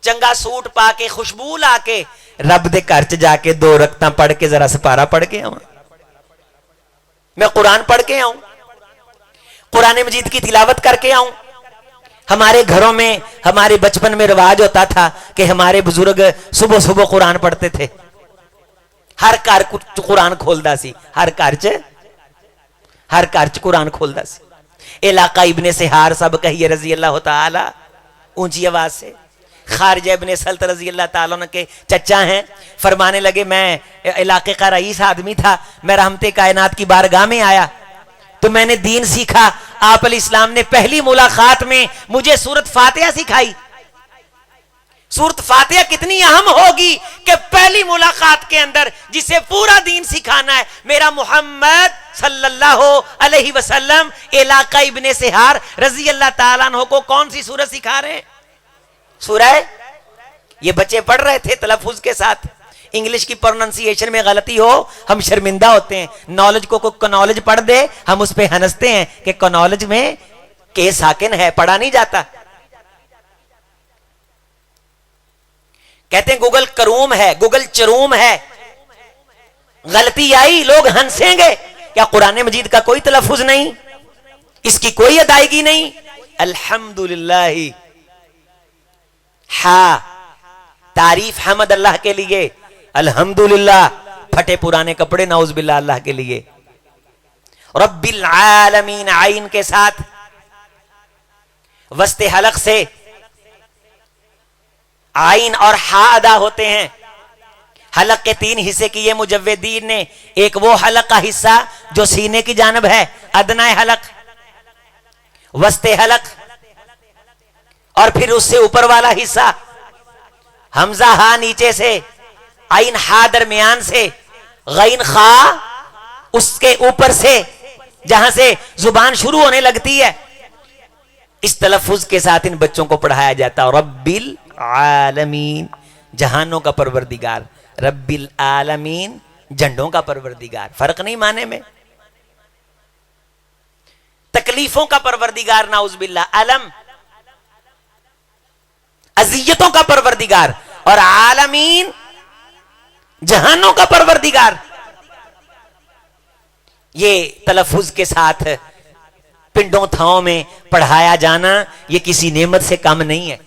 चंगा सूट पा के खुशबू ला के रब दे घर च जाके 2 रकतां पढ़ के जरा सपारा पढ़ के आवां, मैं कुरान पढ़ के आऊं, कुरान मजीद की तिलावत करके आऊं। हमारे घरों में, हमारे बचपन में रिवाज होता था कि हमारे बुजुर्ग सुबह सुबह कुरान पढ़ते थे। हर घर कुरान खोलदा सी, हर घर च कुरान खोलदा सी। इलाका इब्ने सिहार सब कहिए रजी अल्लाह ताला ऊंची आवाज से। खारिजा इब्ने सल्त रजी अल्लाह ताला के चचा हैं, फरमाने लगे मैं इलाके का रईस आदमी था, मैं रहमते कायनात की बारगाह में आया तो मैंने दीन सीखा। आप अलैहिस्सलाम ने पहली मुलाकात में मुझे सूरत फातिहा सिखाई। सूरत फातिहा कितनी अहम होगी कि पहली मुलाकात के अंदर जिसे पूरा दीन सिखाना है, मेरा मोहम्मद सल्लल्लाहु अलैहि वसल्लम इलाका इब्ने सिहार रजी अल्लाह ताला अन्हु को कौन सी सूरत सिखा रहे हैं? सूरह, ये बच्चे पढ़ रहे थे तलफ्फुज के साथ। इंग्लिश की प्रोनाउंसिएशन में गलती हो हम शर्मिंदा होते हैं। नॉलेज को कोई कनॉलेज पढ़ दे हम उस पे हंसते हैं कि कनॉलेज में के साकिन है, पढ़ा नहीं जाता। कहते हैं गूगल करूम है, गूगल चरूम है। गलती आई लोग हंसेंगे। क्या कुरान मजीद का कोई तलफ्फुज नहीं, इसकी कोई अदायगी नहीं? अल्हम्दुलिल्लाह, हा तारीफ हमद अल्लाह के लिए, अल्हम्दुलिल्लाह। फटे पुराने कपड़े नाउज बिल्लाह अल्लाह के लिए। रब्बिल आलमीन आइन के साथ वस्ते हलक से आइन और हा अदा होते हैं। हलक के 3 हिस्से किए मुजव्विदीन ने। एक वो हलक का हिस्सा जो सीने की जानब है, अदनाए हलक, वस्ते हलक, और फिर उससे ऊपर वाला हिस्सा हमजा हा नीचे से, आइन हा दरमियान से, गैन खा उसके ऊपर से, जहां से जुबान शुरू होने लगती है। इस तलफ्फुज के साथ इन बच्चों को पढ़ाया जाता है। रब्बिल आलमीन, जहानों का परवरदिगार, रब्बिल आलमीन, झंडों का परवरदिगार। फर्क नहीं माने में। तकलीफों का परवरदिगार नाउज बिल्लाह, अलम अजियतों का परवरदिगार, और आलमीन जहानों का परवरदिगार। ये तलफ्फुज के साथ पिंडों थाओं में पढ़ाया जाना ये किसी नेमत से कम नहीं है।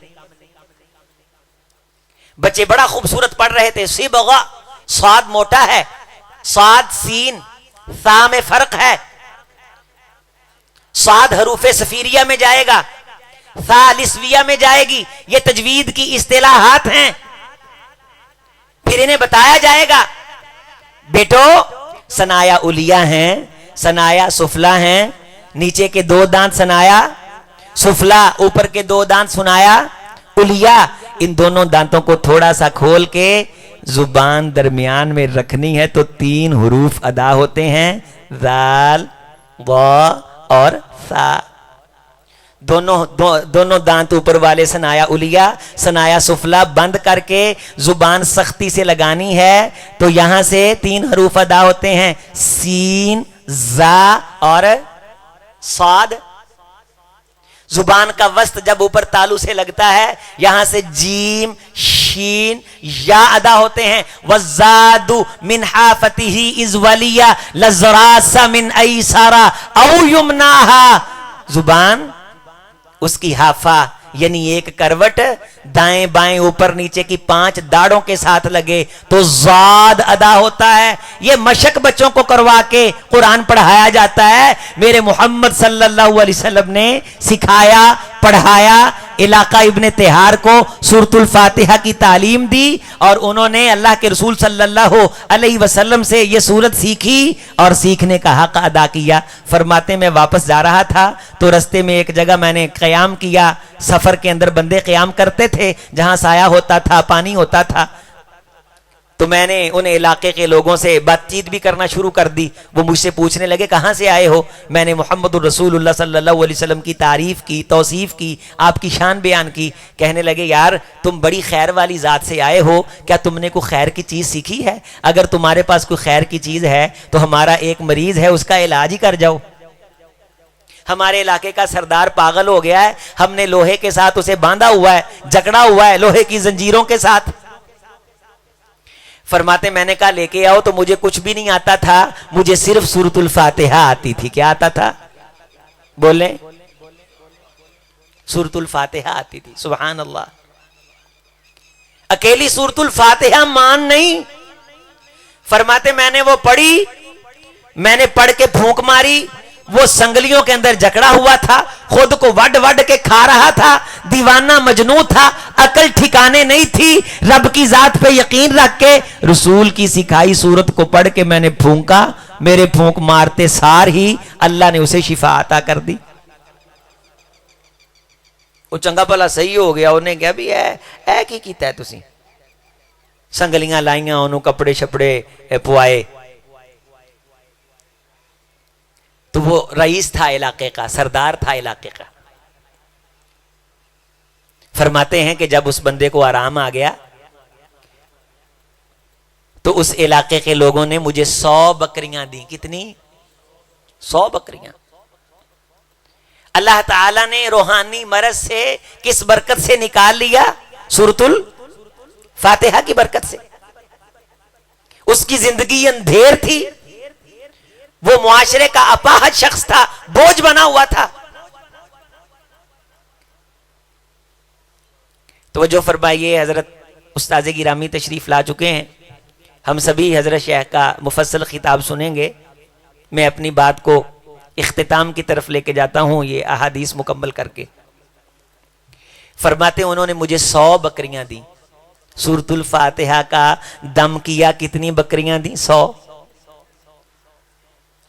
बच्चे बड़ा खूबसूरत पढ़ रहे थे। सिबगा, स्वाद मोटा है, स्वाद सीन सा में फर्क है। स्वाद हरूफे सफीरिया में जाएगा, सा लिस्विया में जाएगी। ये तजवीद की इस्तिलाहात हैं। फिर इन्हें बताया जाएगा बेटो सनाया उलिया हैं, सनाया सुफला हैं। नीचे के 2 दांत सनाया सुफला, ऊपर के 2 दांत सुनाया उलिया। इन दोनों दांतों को थोड़ा सा खोल के जुबान दरमियान में रखनी है तो 3 हुरूफ अदा होते हैं, दाल व और सा। दोनों दांत ऊपर वाले सनाया उलिया, सनाया सुफला बंद करके जुबान सख्ती से लगानी है तो यहां से 3 हरूफ अदा होते हैं, सीन, जा और साद। जुबान का वस्त जब ऊपर तालू से लगता है यहां से जीम, शीन, या अदा होते हैं। वज़ादु मिन हाफतिही इज़वलिया लज़रासा मिन ऐसारा औ युमनाहा। जुबान उसकी हाफा यानी एक करवट दाएं बाएं ऊपर नीचे की 5 दाढ़ों के साथ लगे तो ज़ाद अदा होता है। ये मशक बच्चों को करवा के कुरान पढ़ाया जाता है। मेरे मोहम्मद सल्लल्लाहु अलैहि वसल्लम ने सिखाया, पढ़ाया, इलाका इब्ने तिहार को सूरतुल फातिहा की तालीम दी और उन्होंने अल्लाह के रसूल सल्लल्लाहु अलैहि वसल्लम से ये सूरत सीखी और सीखने का हक अदा किया। फरमाते मैं वापस जा रहा था तो रास्ते में एक जगह मैंने क़याम किया। सफर के अंदर बंदे क़याम करते थे जहां साया होता था, पानी होता था। तो मैंने उन इलाके के लोगों से बातचीत भी करना शुरू कर दी। वो मुझसे पूछने लगे कहाँ से आए हो। मैंने मोहम्मदुर रसूलुल्लाह सल्लल्लाहु अलैहि वसल्लम की तारीफ की, तौसीफ की, आपकी शान बयान की। कहने लगे यार तुम बड़ी खैर वाली ज़ात से आए हो, क्या तुमने कोई खैर की चीज़ सीखी है? अगर तुम्हारे पास कोई खैर की चीज़ है तो हमारा एक मरीज़ है उसका इलाज ही कर जाओ। हमारे इलाके का सरदार पागल हो गया है, हमने लोहे के साथ उसे बांधा हुआ है, जकड़ा हुआ है लोहे की जंजीरों के साथ। फरमाते मैंने कहा लेके आओ, तो मुझे कुछ भी नहीं आता था, मुझे सिर्फ सूरतुल फातिहा आती थी। क्या आता था? बोले। सूरतुल फातिहा आती थी। सुभान अल्लाह। अकेली सूरतुल फातिहा मान नहीं। फरमाते मैंने वो पढ़ी, मैंने पढ़ के फूंक मारी, वो संगलियों के अंदर जकड़ा हुआ था, खुद को वड वड के खा रहा था, दीवाना मजनू था, अकल ठिकाने नहीं थी। रब की जात पे यकीन रख के रसूल की सिखाई सूरत को पढ़ के मैंने फूंका, मेरे फूंक मारते सार ही अल्लाह ने उसे शिफा अता कर दी। वो चंगा भला सही हो गया। उन्हें क्या भी है की कीता है तुसी? संगलियां लाइया, उन्होंने कपड़े छपड़े पुआए। तो वो रईस था इलाके का, सरदार था इलाके का। फरमाते हैं कि जब उस बंदे को आराम आ गया तो उस इलाके के लोगों ने मुझे 100 बकरियां दी। कितनी? 100 बकरियां। अल्लाह ताला ने रूहानी मरज से किस बरकत से निकाल लिया? सूरतुल फातिहा की बरकत से। उसकी जिंदगी अंधेर थी, वो मुआशरे का अपाहज शख्स था, बोझ बना हुआ था। तो जो फरमाइए, हजरत उस्ताद गिरामी तशरीफ ला चुके हैं, हम सभी हजरत शेख का मुफस्सल खिताब सुनेंगे। मैं अपनी बात को इख्तिताम की तरफ लेके जाता हूं, ये अहादीस मुकम्मल करके। फरमाते उन्होंने मुझे 100 बकरियां दी। सूरतुल फातिहा का दम किया, कितनी बकरियां दी? 100।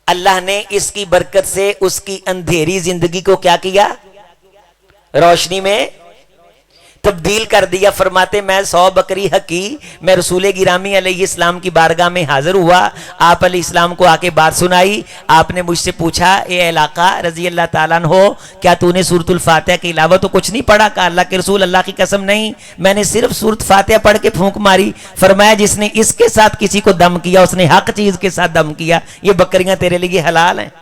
अल्लाह ने इसकी बरकत से उसकी अंधेरी जिंदगी को क्या किया? रोशनी में तब्दील कर दिया। फरमाते मैं 100 बकरी हकी, मैं रसूल गिरामी अलैहिस्सलाम की बारगाह में हाजिर हुआ, आप अलैहिस्सलाम को आके बात सुनाई। आपने मुझसे पूछा, ए इलाका रजी अल्लाह ताला अन्हो, क्या तूने सूरतुल फातिहा के अलावा तो कुछ नहीं पढ़ा? कहा अल्लाह के रसूल, अल्लाह की कसम नहीं, मैंने सिर्फ सूरत फातिहा पढ़ के फूंक मारी। फरमाया जिसने इसके साथ किसी को दम किया, उसने हक चीज के साथ दम किया। ये बकरियां तेरे लिए हलाल हैं।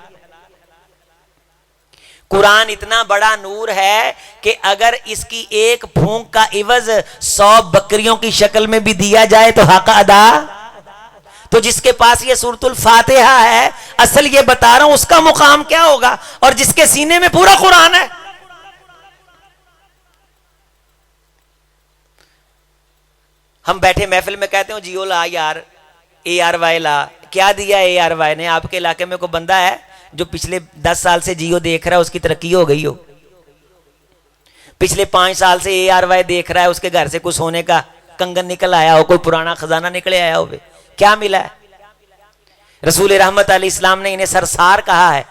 कुरान इतना बड़ा नूर है कि अगर इसकी एक फूंक का इवज 100 बकरियों की शक्ल में भी दिया जाए तो हक अदा। तो जिसके पास ये सूरतुल फातिहा है, असल ये बता रहा हूं उसका मुकाम क्या होगा, और जिसके सीने में पूरा कुरान है। हम बैठे महफिल में कहते हो जियो ला यार, ARY ला। क्या दिया ARY ने? आपके इलाके में कोई बंदा है जो पिछले 10 साल से जियो देख रहा है, उसकी तरक्की हो गई हो? पिछले 5 साल से ARY देख रहा है, उसके घर से कुछ सोने का कंगन निकल आया हो, कोई पुराना खजाना निकले आया हो? क्या मिला है? रसूल रहमत अलैहिस्सलाम ने इन्हें सरसार कहा है।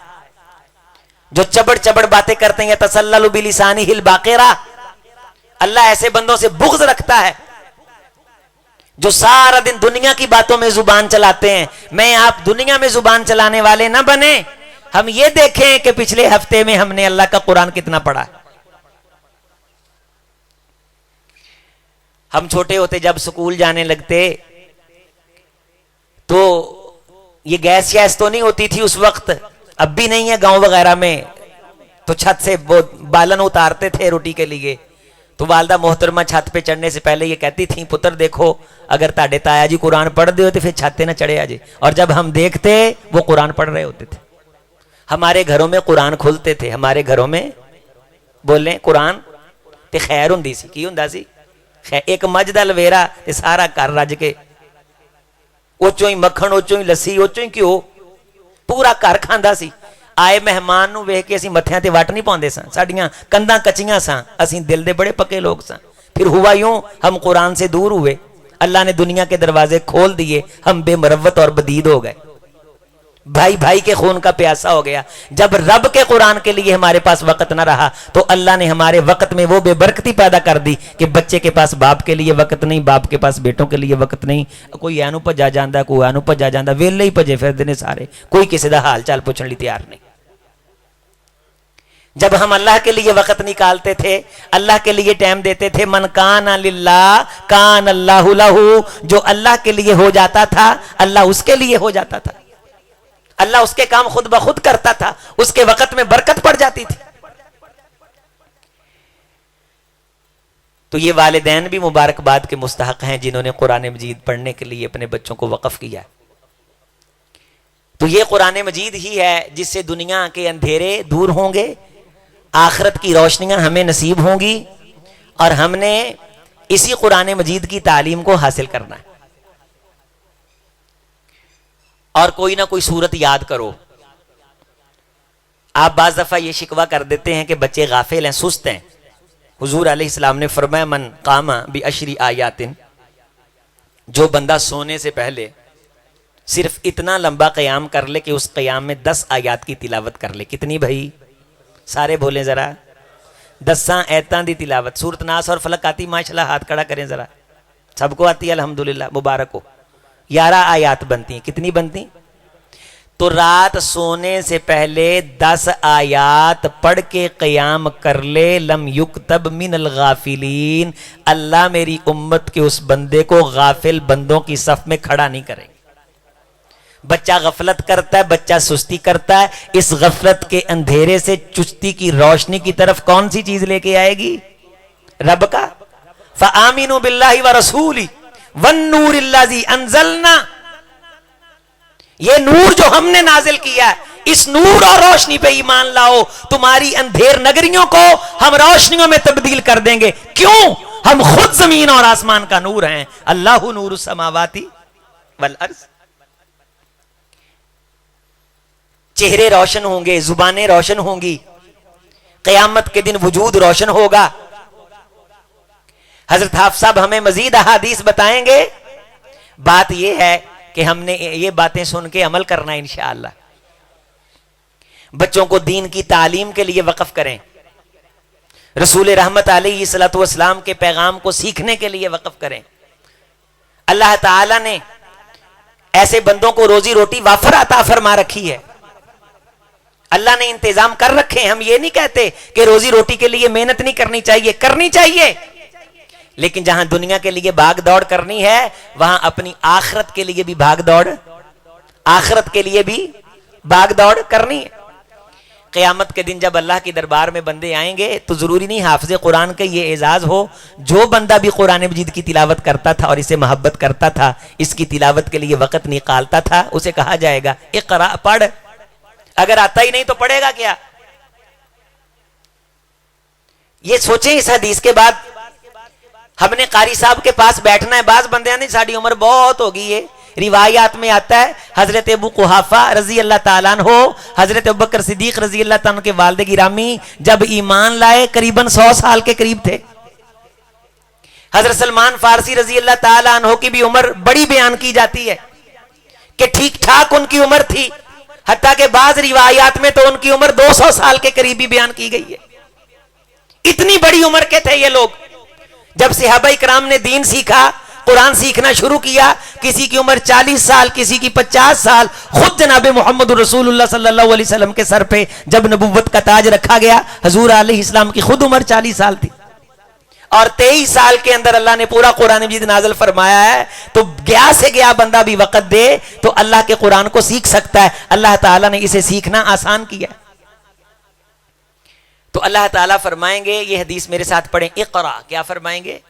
जो चबड़ चबड़ बातें करते हैं, तसल्ललु बिलिसानिहिल बाक़िरा। अल्लाह ऐसे बंदों से बुग़्ज़ रखता है जो सारा दिन दुनिया की बातों में जुबान चलाते हैं। मैं आप दुनिया में जुबान चलाने वाले ना बने। हम ये देखें कि पिछले हफ्ते में हमने अल्लाह का कुरान कितना पढ़ा। हम छोटे होते जब स्कूल जाने लगते तो ये गैस तो नहीं होती थी उस वक्त, अब भी नहीं है गांव वगैरह में। तो छत से वो बालन उतारते थे रोटी के लिए। तो वालदा मोहतरमा छत पे चढ़ने से पहले ये कहती थी, पुत्र देखो अगर ताड़े ताया जी कुरान पढ़ते हो तो फिर छत ना चढ़े आजे। और जब हम देखते वो कुरान पढ़ रहे होते थे। हमारे घरों में कुरान खुलते थे। हमारे घरों में बोले कुरान ते खैर हुंदी सी। की हुंदा सी? एक मझ दा लवेरा ते सारा घर रज के, ओचों ही मक्खन, ओचों ही लस्सी, ओचों ही घ्यो, पूरा घर खांदा सी। आए मेहमान नूं वेख के असीं मत्थियां ते वट नहीं पाउंदे सां, साडीआं कंधां कच्चियां सां, असीं दिल दे बड़े पक्के लोग सां। फिर हुआ यूं, हम कुरान से दूर हुए, अल्लाह ने दुनिया के दरवाजे खोल दिए, हम बेमरवत और बदीद हो गए, भाई भाई के खून का प्यासा हो गया। जब रब के कुरान के लिए हमारे पास वक्त ना रहा तो अल्लाह ने हमारे वक्त में वो बेबरकती पैदा कर दी कि बच्चे के पास बाप के लिए वक्त नहीं, बाप के पास बेटों के लिए वक्त नहीं। कोई एनू भजा जाता, कोई एनू भजा जाता, वेले ही भजे फिरदे ने सारे, कोई किसी का हाल चाल पूछने लिए तैयार नहीं। जब हम अल्लाह के लिए वक्त निकालते थे, अल्लाह के लिए टाइम देते थे, मन कान लिल्लाह कान अल्लाहु लहू, जो अल्लाह के लिए हो जाता था अल्लाह उसके लिए हो जाता था। अल्लाह उसके काम खुद ब खुद करता था, उसके वक़्त में बरकत पड़ जाती थी। तो ये वालिदैन भी मुबारकबाद के मुस्तहक हैं जिन्होंने कुरान मजीद पढ़ने के लिए अपने बच्चों को वक़फ़ किया। तो ये कुरान मजीद ही है जिससे दुनिया के अंधेरे दूर होंगे, आखिरत की रोशनियां हमें नसीब होंगी, और हमने इसी कुरान मजीद की तालीम को हासिल करना है। और कोई ना कोई सूरत याद करो। आप बाज़ दफ़ा ये शिकवा कर देते हैं कि बच्चे गाफिल हैं, सुस्त हैं। हुजूर अलैहिस्सलाम ने फरमाया, मन कामा बि अशरी आयातिन, जो बंदा सोने से पहले सिर्फ इतना लंबा क़याम कर ले कि उस क़याम में 10 आयात की तिलावत कर ले। कितनी भाई? सारे बोलें ज़रा। 10 आयतां दी तिलावत। सूरत नास और फलक आती? माशाल्लाह, हाथ खड़ा करें ज़रा। सबको आती है, अल्हम्दुलिल्लाह, मुबारक हो। 11 आयात बनती हैं। कितनी बनती? तो रात सोने से पहले 10 आयात पढ़ के क़याम कर ले, लम युक्तब मिनल गाफिलीन, अल्लाह मेरी उम्मत के उस बंदे को गाफिल बंदों की सफ में खड़ा नहीं करेंगे। बच्चा गफलत करता है, बच्चा सुस्ती करता है, इस गफलत के अंधेरे से चुस्ती की रोशनी की तरफ कौन सी चीज लेके आएगी? रब का फ़आमिनु बिल्लाहि व रसूली वन्नूरिल्लज़ी अंज़लना, ये नूर जो हमने नाजिल किया है, इस नूर और रोशनी पे ईमान लाओ, तुम्हारी अंधेर नगरियों को हम रोशनियों में तब्दील कर देंगे। क्यों? हम खुद जमीन और आसमान का नूर हैं। अल्लाहु नूरुस समावाति वल अर्ज़। चेहरे रोशन होंगे, जुबानें रोशन होंगी, क़यामत के दिन वजूद रोशन होगा। हजरत हाफ़िज़ साहब हमें मजीद अहादीस बताएंगे। बात यह है कि हमने ये बातें सुन के अमल करना है इंशाअल्लाह। बच्चों को दीन की तालीम के लिए वक़फ़ करें, रसूल रहमत अलैहिस्सलातु वस्सलाम के पैगाम को सीखने के लिए वक़फ़ करें। अल्लाह ताला ने ऐसे बंदों को रोजी रोटी वाफर अता फरमा रखी है, अल्लाह ने इंतजाम कर रखे हैं। हम ये नहीं कहते कि रोजी रोटी के लिए मेहनत नहीं करनी चाहिए, करनी चाहिए, लेकिन जहां दुनिया के लिए भाग दौड़ करनी है वहां अपनी आखिरत के लिए भी भाग दौड़, आखिरत के लिए भी भाग दौड़ करनी है। क़यामत के दिन जब अल्लाह के दरबार में बंदे आएंगे तो जरूरी नहीं हाफिज़े कुरान का ये एजाज हो, जो बंदा भी कुरान मजीद की तिलावत करता था और इसे मोहब्बत करता था, इसकी तिलावत के लिए वक़्त निकालता था, उसे कहा जाएगा इक़रा, पढ़। अगर आता ही नहीं तो पढ़ेगा क्या? ये सोचें। इस हदीस के बाद हमने कारी साहब के पास बैठना है। बाज बंदे ने साड़ी उम्र बहुत होगी, ये रिवायात में आता है हजरत अबू कुहाफा रजी अल्लाह ताला अन्हो, हजरत अबू बकर सिद्दीक रजी अल्लाह ताला के वालिद गिरामी जब ईमान लाए करीबन 100 साल के करीब थे। हजरत सलमान फारसी रजी अल्लाह ताला अन्हो की भी उम्र बड़ी बयान की जाती है कि ठीक ठाक उनकी उम्र थी, हत्ता के बाज रिवायात में तो उनकी उम्र 200 साल के करीब भी बयान की गई है। इतनी बड़ी उम्र के थे ये लोग। जब सहाबा इकराम ने दीन सीखा, कुरान सीखना शुरू किया, किसी की उम्र 40 साल, किसी की 50 साल। खुद जनाब मोहम्मद रसूलुल्लाह सल्लल्लाहु अलैहि वसल्लम के सर पे जब नबुव्वत का ताज रखा गया, हुजूर अलैहिस्सलाम की खुद उम्र 40 साल थी, और 23 साल के अंदर अल्लाह ने पूरा कुरान मजीद नाज़िल फरमाया है। तो गया से गया बंदा भी वक़्त दे तो अल्लाह के कुरान को सीख सकता है। अल्लाह ताला ने इसे सीखना आसान किया। तो अल्लाह ताला फरमाएंगे, ये हदीस मेरे साथ पढ़ें, इक़रा, क्या फरमाएंगे?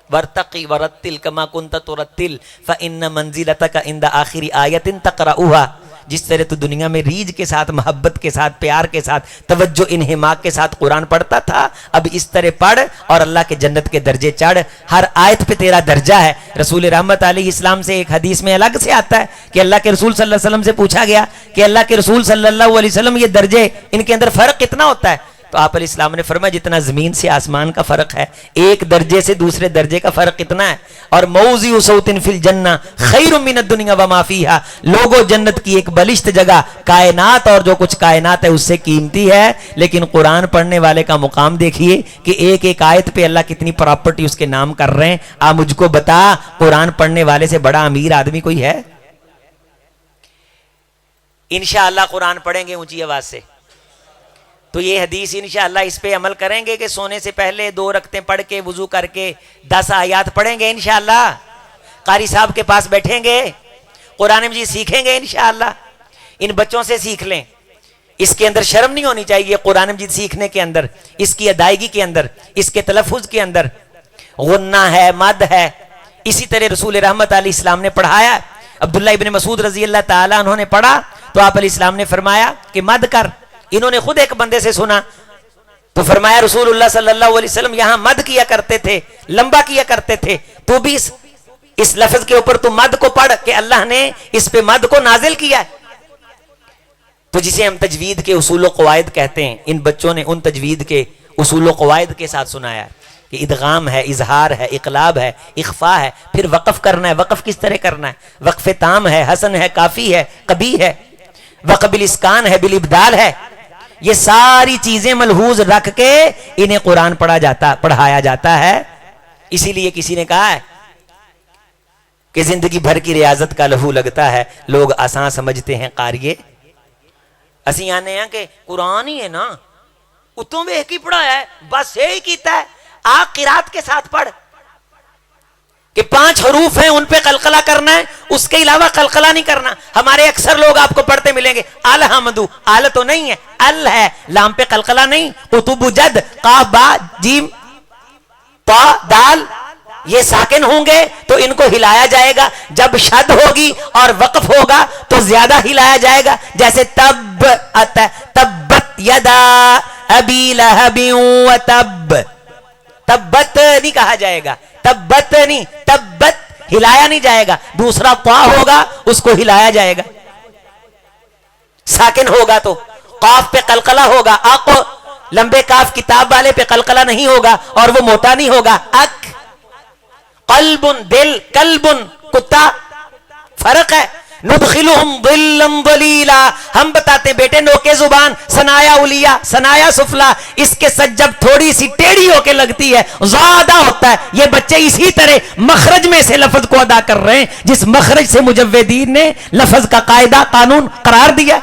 वरतक़ी वरत्तिल कमा कुन्त तुरत्तिल फ़इन्न मंज़िलतक इंद आखिरी आयतिन तक़रऊहा। जिस तरह तो दुनिया में रीझ के साथ, मोहब्बत के साथ, प्यार के साथ, तवज्जो इन्हिमाक के साथ कुरान पढ़ता था, अब इस तरह पढ़ और अल्लाह के जन्नत के दर्जे चढ़। हर आयत पे तेरा दर्जा है। रसूल रहमत अलैहिस्सलाम से एक हदीस में अलग से आता है कि अल्लाह के रसूल सल्लल्लाहु अलैहि वसल्लम से पूछा गया कि अल्लाह के रसूल सल्लल्लाहु अलैहि वसल्लम, ये दर्जे, इनके अंदर फ़र्क कितना होता है? तो आप अलैहिस्सलाम ने फरमाया, जितना जमीन से आसमान का फर्क है, एक दर्जे से दूसरे दर्जे का फर्क कितना है। और मौज़िउ सौतिन फिल जन्ना खैरुम मिनद दुनिया व मा फीहा, लोगो जन्नत की एक बलिष्ठ जगह, कायनात और जो कुछ कायनात है उससे कीमती है। लेकिन कुरान पढ़ने वाले का मुकाम देखिए कि एक एक आयत पे अल्लाह कितनी प्रॉपर्टी उसके नाम कर रहे हैं। आप मुझको बता, कुरान पढ़ने वाले से बड़ा अमीर आदमी कोई है? इंशाअल्लाह कुरान पढ़ेंगे ऊंची आवाज से। तो ये हदीस इंशाअल्लाह इस पे अमल करेंगे कि सोने से पहले 2 रकतें पढ़ के वुजू करके 10 आयात पढ़ेंगे इंशाअल्लाह। कारी साहब के पास बैठेंगे, कुरान मजीद सीखेंगे इंशाअल्लाह। इन बच्चों से सीख लें। इसके अंदर शर्म नहीं होनी चाहिए कुरान मजीद सीखने के अंदर, इसकी अदायगी के अंदर, इसके तलफ़ुज़ के अंदर। गुन्ना है, मद है। इसी तरह रसूल रहमत अलैहिस्सलाम ने पढ़ाया। अब्दुल्लाह इब्न मसूद रजी अल्लाह ताला उन्होंने पढ़ा तो आप अलैहिस्सलाम ने फरमाया कि मद कर। इन्होंने खुद एक बंदे से सुना तो फरमाया रसूलुल्लाह सल्लल्लाहु अलैहि वसल्लम यहां मद किया करते थे, लंबा किया करते थे, तो भी इस लफ्ज के ऊपर तू मद को पढ़ कि अल्लाह ने इस पे मद को नाजिल किया है। तो जिसे हम तजवीद के उसूल क़वायद कहते हैं, इन बच्चों ने उन तजवीद के उसूल क़वायद के साथ सुनाया कि इदगाम है, इजहार है, इकलाब है, इख्फा है, फिर वक़फ़ करना है। वक़फ़ किस तरह करना है? वक़फ़े ताम है, हसन है, काफ़ी है, कबी है, वक़फ़ बिल इस्कान है, बिल इब्दाल है। ये सारी चीजें मलहूज रख के इन्हें कुरान पढ़ाया जाता है। इसीलिए किसी ने कहा है कि जिंदगी भर की रियाजत का लहू लगता है, लोग आसान समझते हैं कारिये। असी आने हैं कि कुरान ही है ना, उतों वेख की पढ़ाया है, बस यही कीता है। आप किरात के साथ पढ़ कि 5 हरूफ हैं, उन पे कलकला करना है, उसके अलावा कलकला नहीं करना। हमारे अक्सर लोग आपको पढ़ते मिलेंगे अल हमदू, आल तो नहीं है, अल है, लाम पे कलकला नहीं। कुतुबु जद, काफ बा जीम पा दाल ये साकिन होंगे तो इनको हिलाया जाएगा। जब शद होगी और वक्फ होगा तो ज्यादा हिलाया जाएगा। जैसे तब आता है, तब्बत यदा अबी लहबी व तब, तब्बत नहीं कहा जाएगा, तब्बत नहीं, तब्बत हिलाया नहीं जाएगा। दूसरा क़ा होगा उसको हिलाया जाएगा, साकिन होगा तो। काफ पे कलकला होगा, अक लंबे काफ किताब वाले पे कलकला नहीं होगा और वो मोटा नहीं होगा। अक, कल्बुन दिल, कल्बुन कुत्ता, फर्क है। नुदखिलुहुम दिल्लन दलीला, हम बताते बेटे नोके जुबान, सनाया उलिया, सनाया सुफला, इसके सच जब थोड़ी सी टेढ़ी होके लगती है ज्यादा होता है। ये बच्चे इसी तरह मखरज में से लफ्ज को अदा कर रहे हैं जिस मखरज से मुजव्विदीन ने लफ्ज का कायदा कानून करार दिया।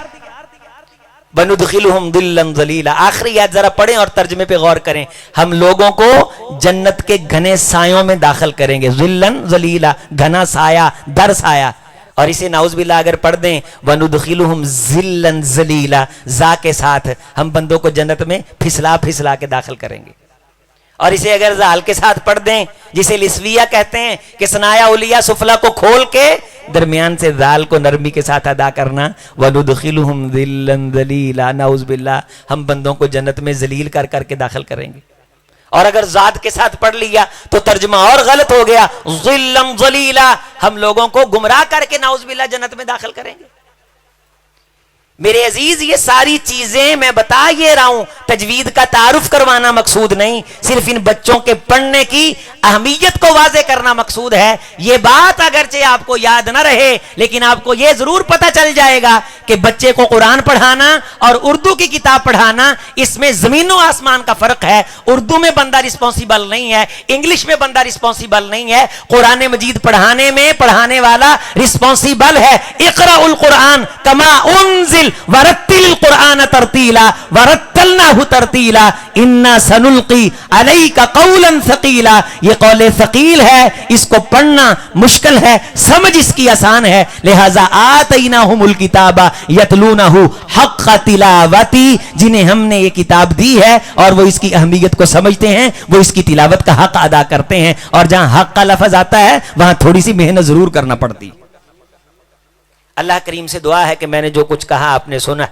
बनुदखिलुहुम दिल्लन दलीला। आखिरी याद जरा पढ़ें और तर्जमे पे गौर करें। हम लोगों को जन्नत के घने सायों में दाखिल करेंगे। जिल्लन जलीला, घना साया, दर साया। और इसे नाउज़ुबिल्लाह अगर पढ़ दें, वनुदखिलुहुम जिल्लन जलीला, जा के साथ हम बंदों को जन्नत में फिसला फिसला के दाखिल करेंगे। और इसे अगर जाल के साथ पढ़ दें, जिसे लिस्विया कहते हैं कि सनाया उलिया सुफला को खोल के दरमियान से जाल को नरमी के साथ अदा करना, वनुदखिलुहुम जिल्लन जलीला, नाउज़ुबिल्लाह हम बंदों को जन्नत में जलील कर करके दाखिल करेंगे। और अगर जाद के साथ पढ़ लिया तो तर्जुमा और गलत हो गया, ज़िल्लम ज़लीला, हम लोगों को गुमराह करके नाउज़ुबिल्लाह जन्नत में दाखिल करेंगे। मेरे अजीज, ये सारी चीजें मैं बता ये रहा हूं, तजवीद का तारुफ करवाना मकसूद नहीं, सिर्फ इन बच्चों के पढ़ने की अहमियत को वाज़े करना मकसूद है। ये बात अगरचे आपको याद ना रहे, लेकिन आपको ये जरूर पता चल जाएगा कि बच्चे को कुरान पढ़ाना और उर्दू की किताब पढ़ाना, इसमें जमीनों आसमान का फर्क है। उर्दू में बंदा रिस्पॉन्सिबल नहीं है, इंग्लिश में बंदा रिस्पॉन्सिबल नहीं है। कुरान मजीद पढ़ाने में पढ़ाने वाला रिस्पॉन्सिबल है। इक़राउल कुरान कमा उन्ज़िल वरत्तिल कुरान तरतीला वरत्तलनाहु तरतीला इन्ना सनुल्की अलैका कौलन सकीला। ये कौले सकील है, इसको पढ़ना मुश्किल है, समझ इसकी आसान है। लिहाजा आतैनाहुमुल किताबा यतलूनहु हक़्क़ तिलावती, जिन्हें हमने ये किताब दी है और वो इसकी अहमियत को समझते हैं, वो इसकी तिलावत का हक अदा करते हैं। और जहां हक का लफ्ज आता है वहां थोड़ी सी मेहनत जरूर करना पड़ती। अल्लाह करीम से दुआ है कि मैंने जो कुछ कहा आपने सुना,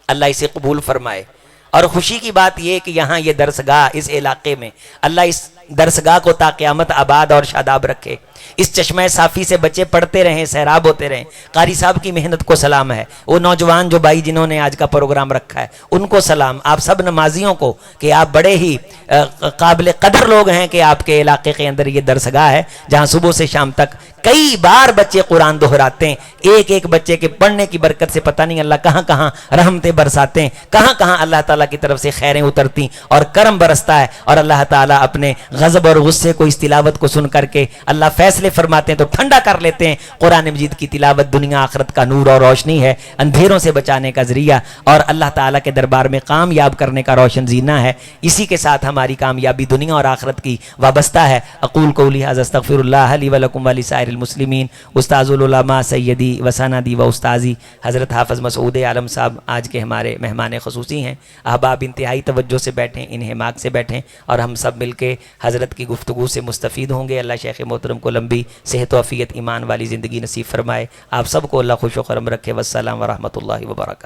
अल्लाह इसे कबूल फरमाए। और खुशी की बात यह कि यहाँ ये दरसगाह, इस इलाके में अल्लाह इस दरसगाह को ता क़यामत आबाद और शादाब रखे। इस चश्मे साफ़ी से बच्चे पढ़ते रहें, सैराब होते रहें। कारी साहब की मेहनत को सलाम है। वो नौजवान जो भाई जिन्होंने आज का प्रोग्राम रखा है उनको सलाम। आप सब नमाजियों को कि आप बड़े ही काबिल कदर लोग हैं कि आपके इलाके के अंदर ये दरसगाह है जहाँ सुबह से शाम तक कई बार बच्चे कुरान दोहराते हैं। एक एक बच्चे के पढ़ने की बरकत से पता नहीं अल्लाह कहाँ कहाँ रहमतें बरसाते हैं, कहाँ कहाँ अल्लाह ताला की तरफ से खैरें उतरती और करम बरसता है। और अल्लाह ताला अपने गज़ब और गुस्से को इस तिलावत को सुन करके अल्लाह फैसला फैसले फरमाते हैं तो ठंडा कर लेते हैं। कुरान मजीद की तिलावत दुनिया आखिरत का नूर और रोशनी है, अंधेरों से बचाने का जरिया और अल्लाह ताला के दरबार में कामयाब करने का रोशन जीना है। इसी के साथ हमारी कामयाबी दुनिया और आखिरत की वाबस्ता है। अक़ूल क़ौली हाज़ा अस्तग़फ़िरुल्लाह ली व लकुम व लिसाइरिल मुस्लिमीन। उस्ताज़ुल उलमा सय्यदी व सनदी व उस्ताज़ी हज़रत हाफ़िज़ मसूद आलम साहब आज के हमारे मेहमान ख़ुसूसी हैं। अहबाब इंतहाई तवज्जो से बैठें, इन्हेमाक से बैठें और हम सब मिल के हज़रत की गुफ्तगू से मुस्तफ़ीद होंगे। अल्लाह शेख़ मोहतरम को लंबी सेहत व आफ़ियत ईमान वाली ज़िंदगी नसीब फरमाए। आप सबको अल्लाह खुश व करम रखे। वस्सलाम व रहमतुल्लाहि व बरकातहू।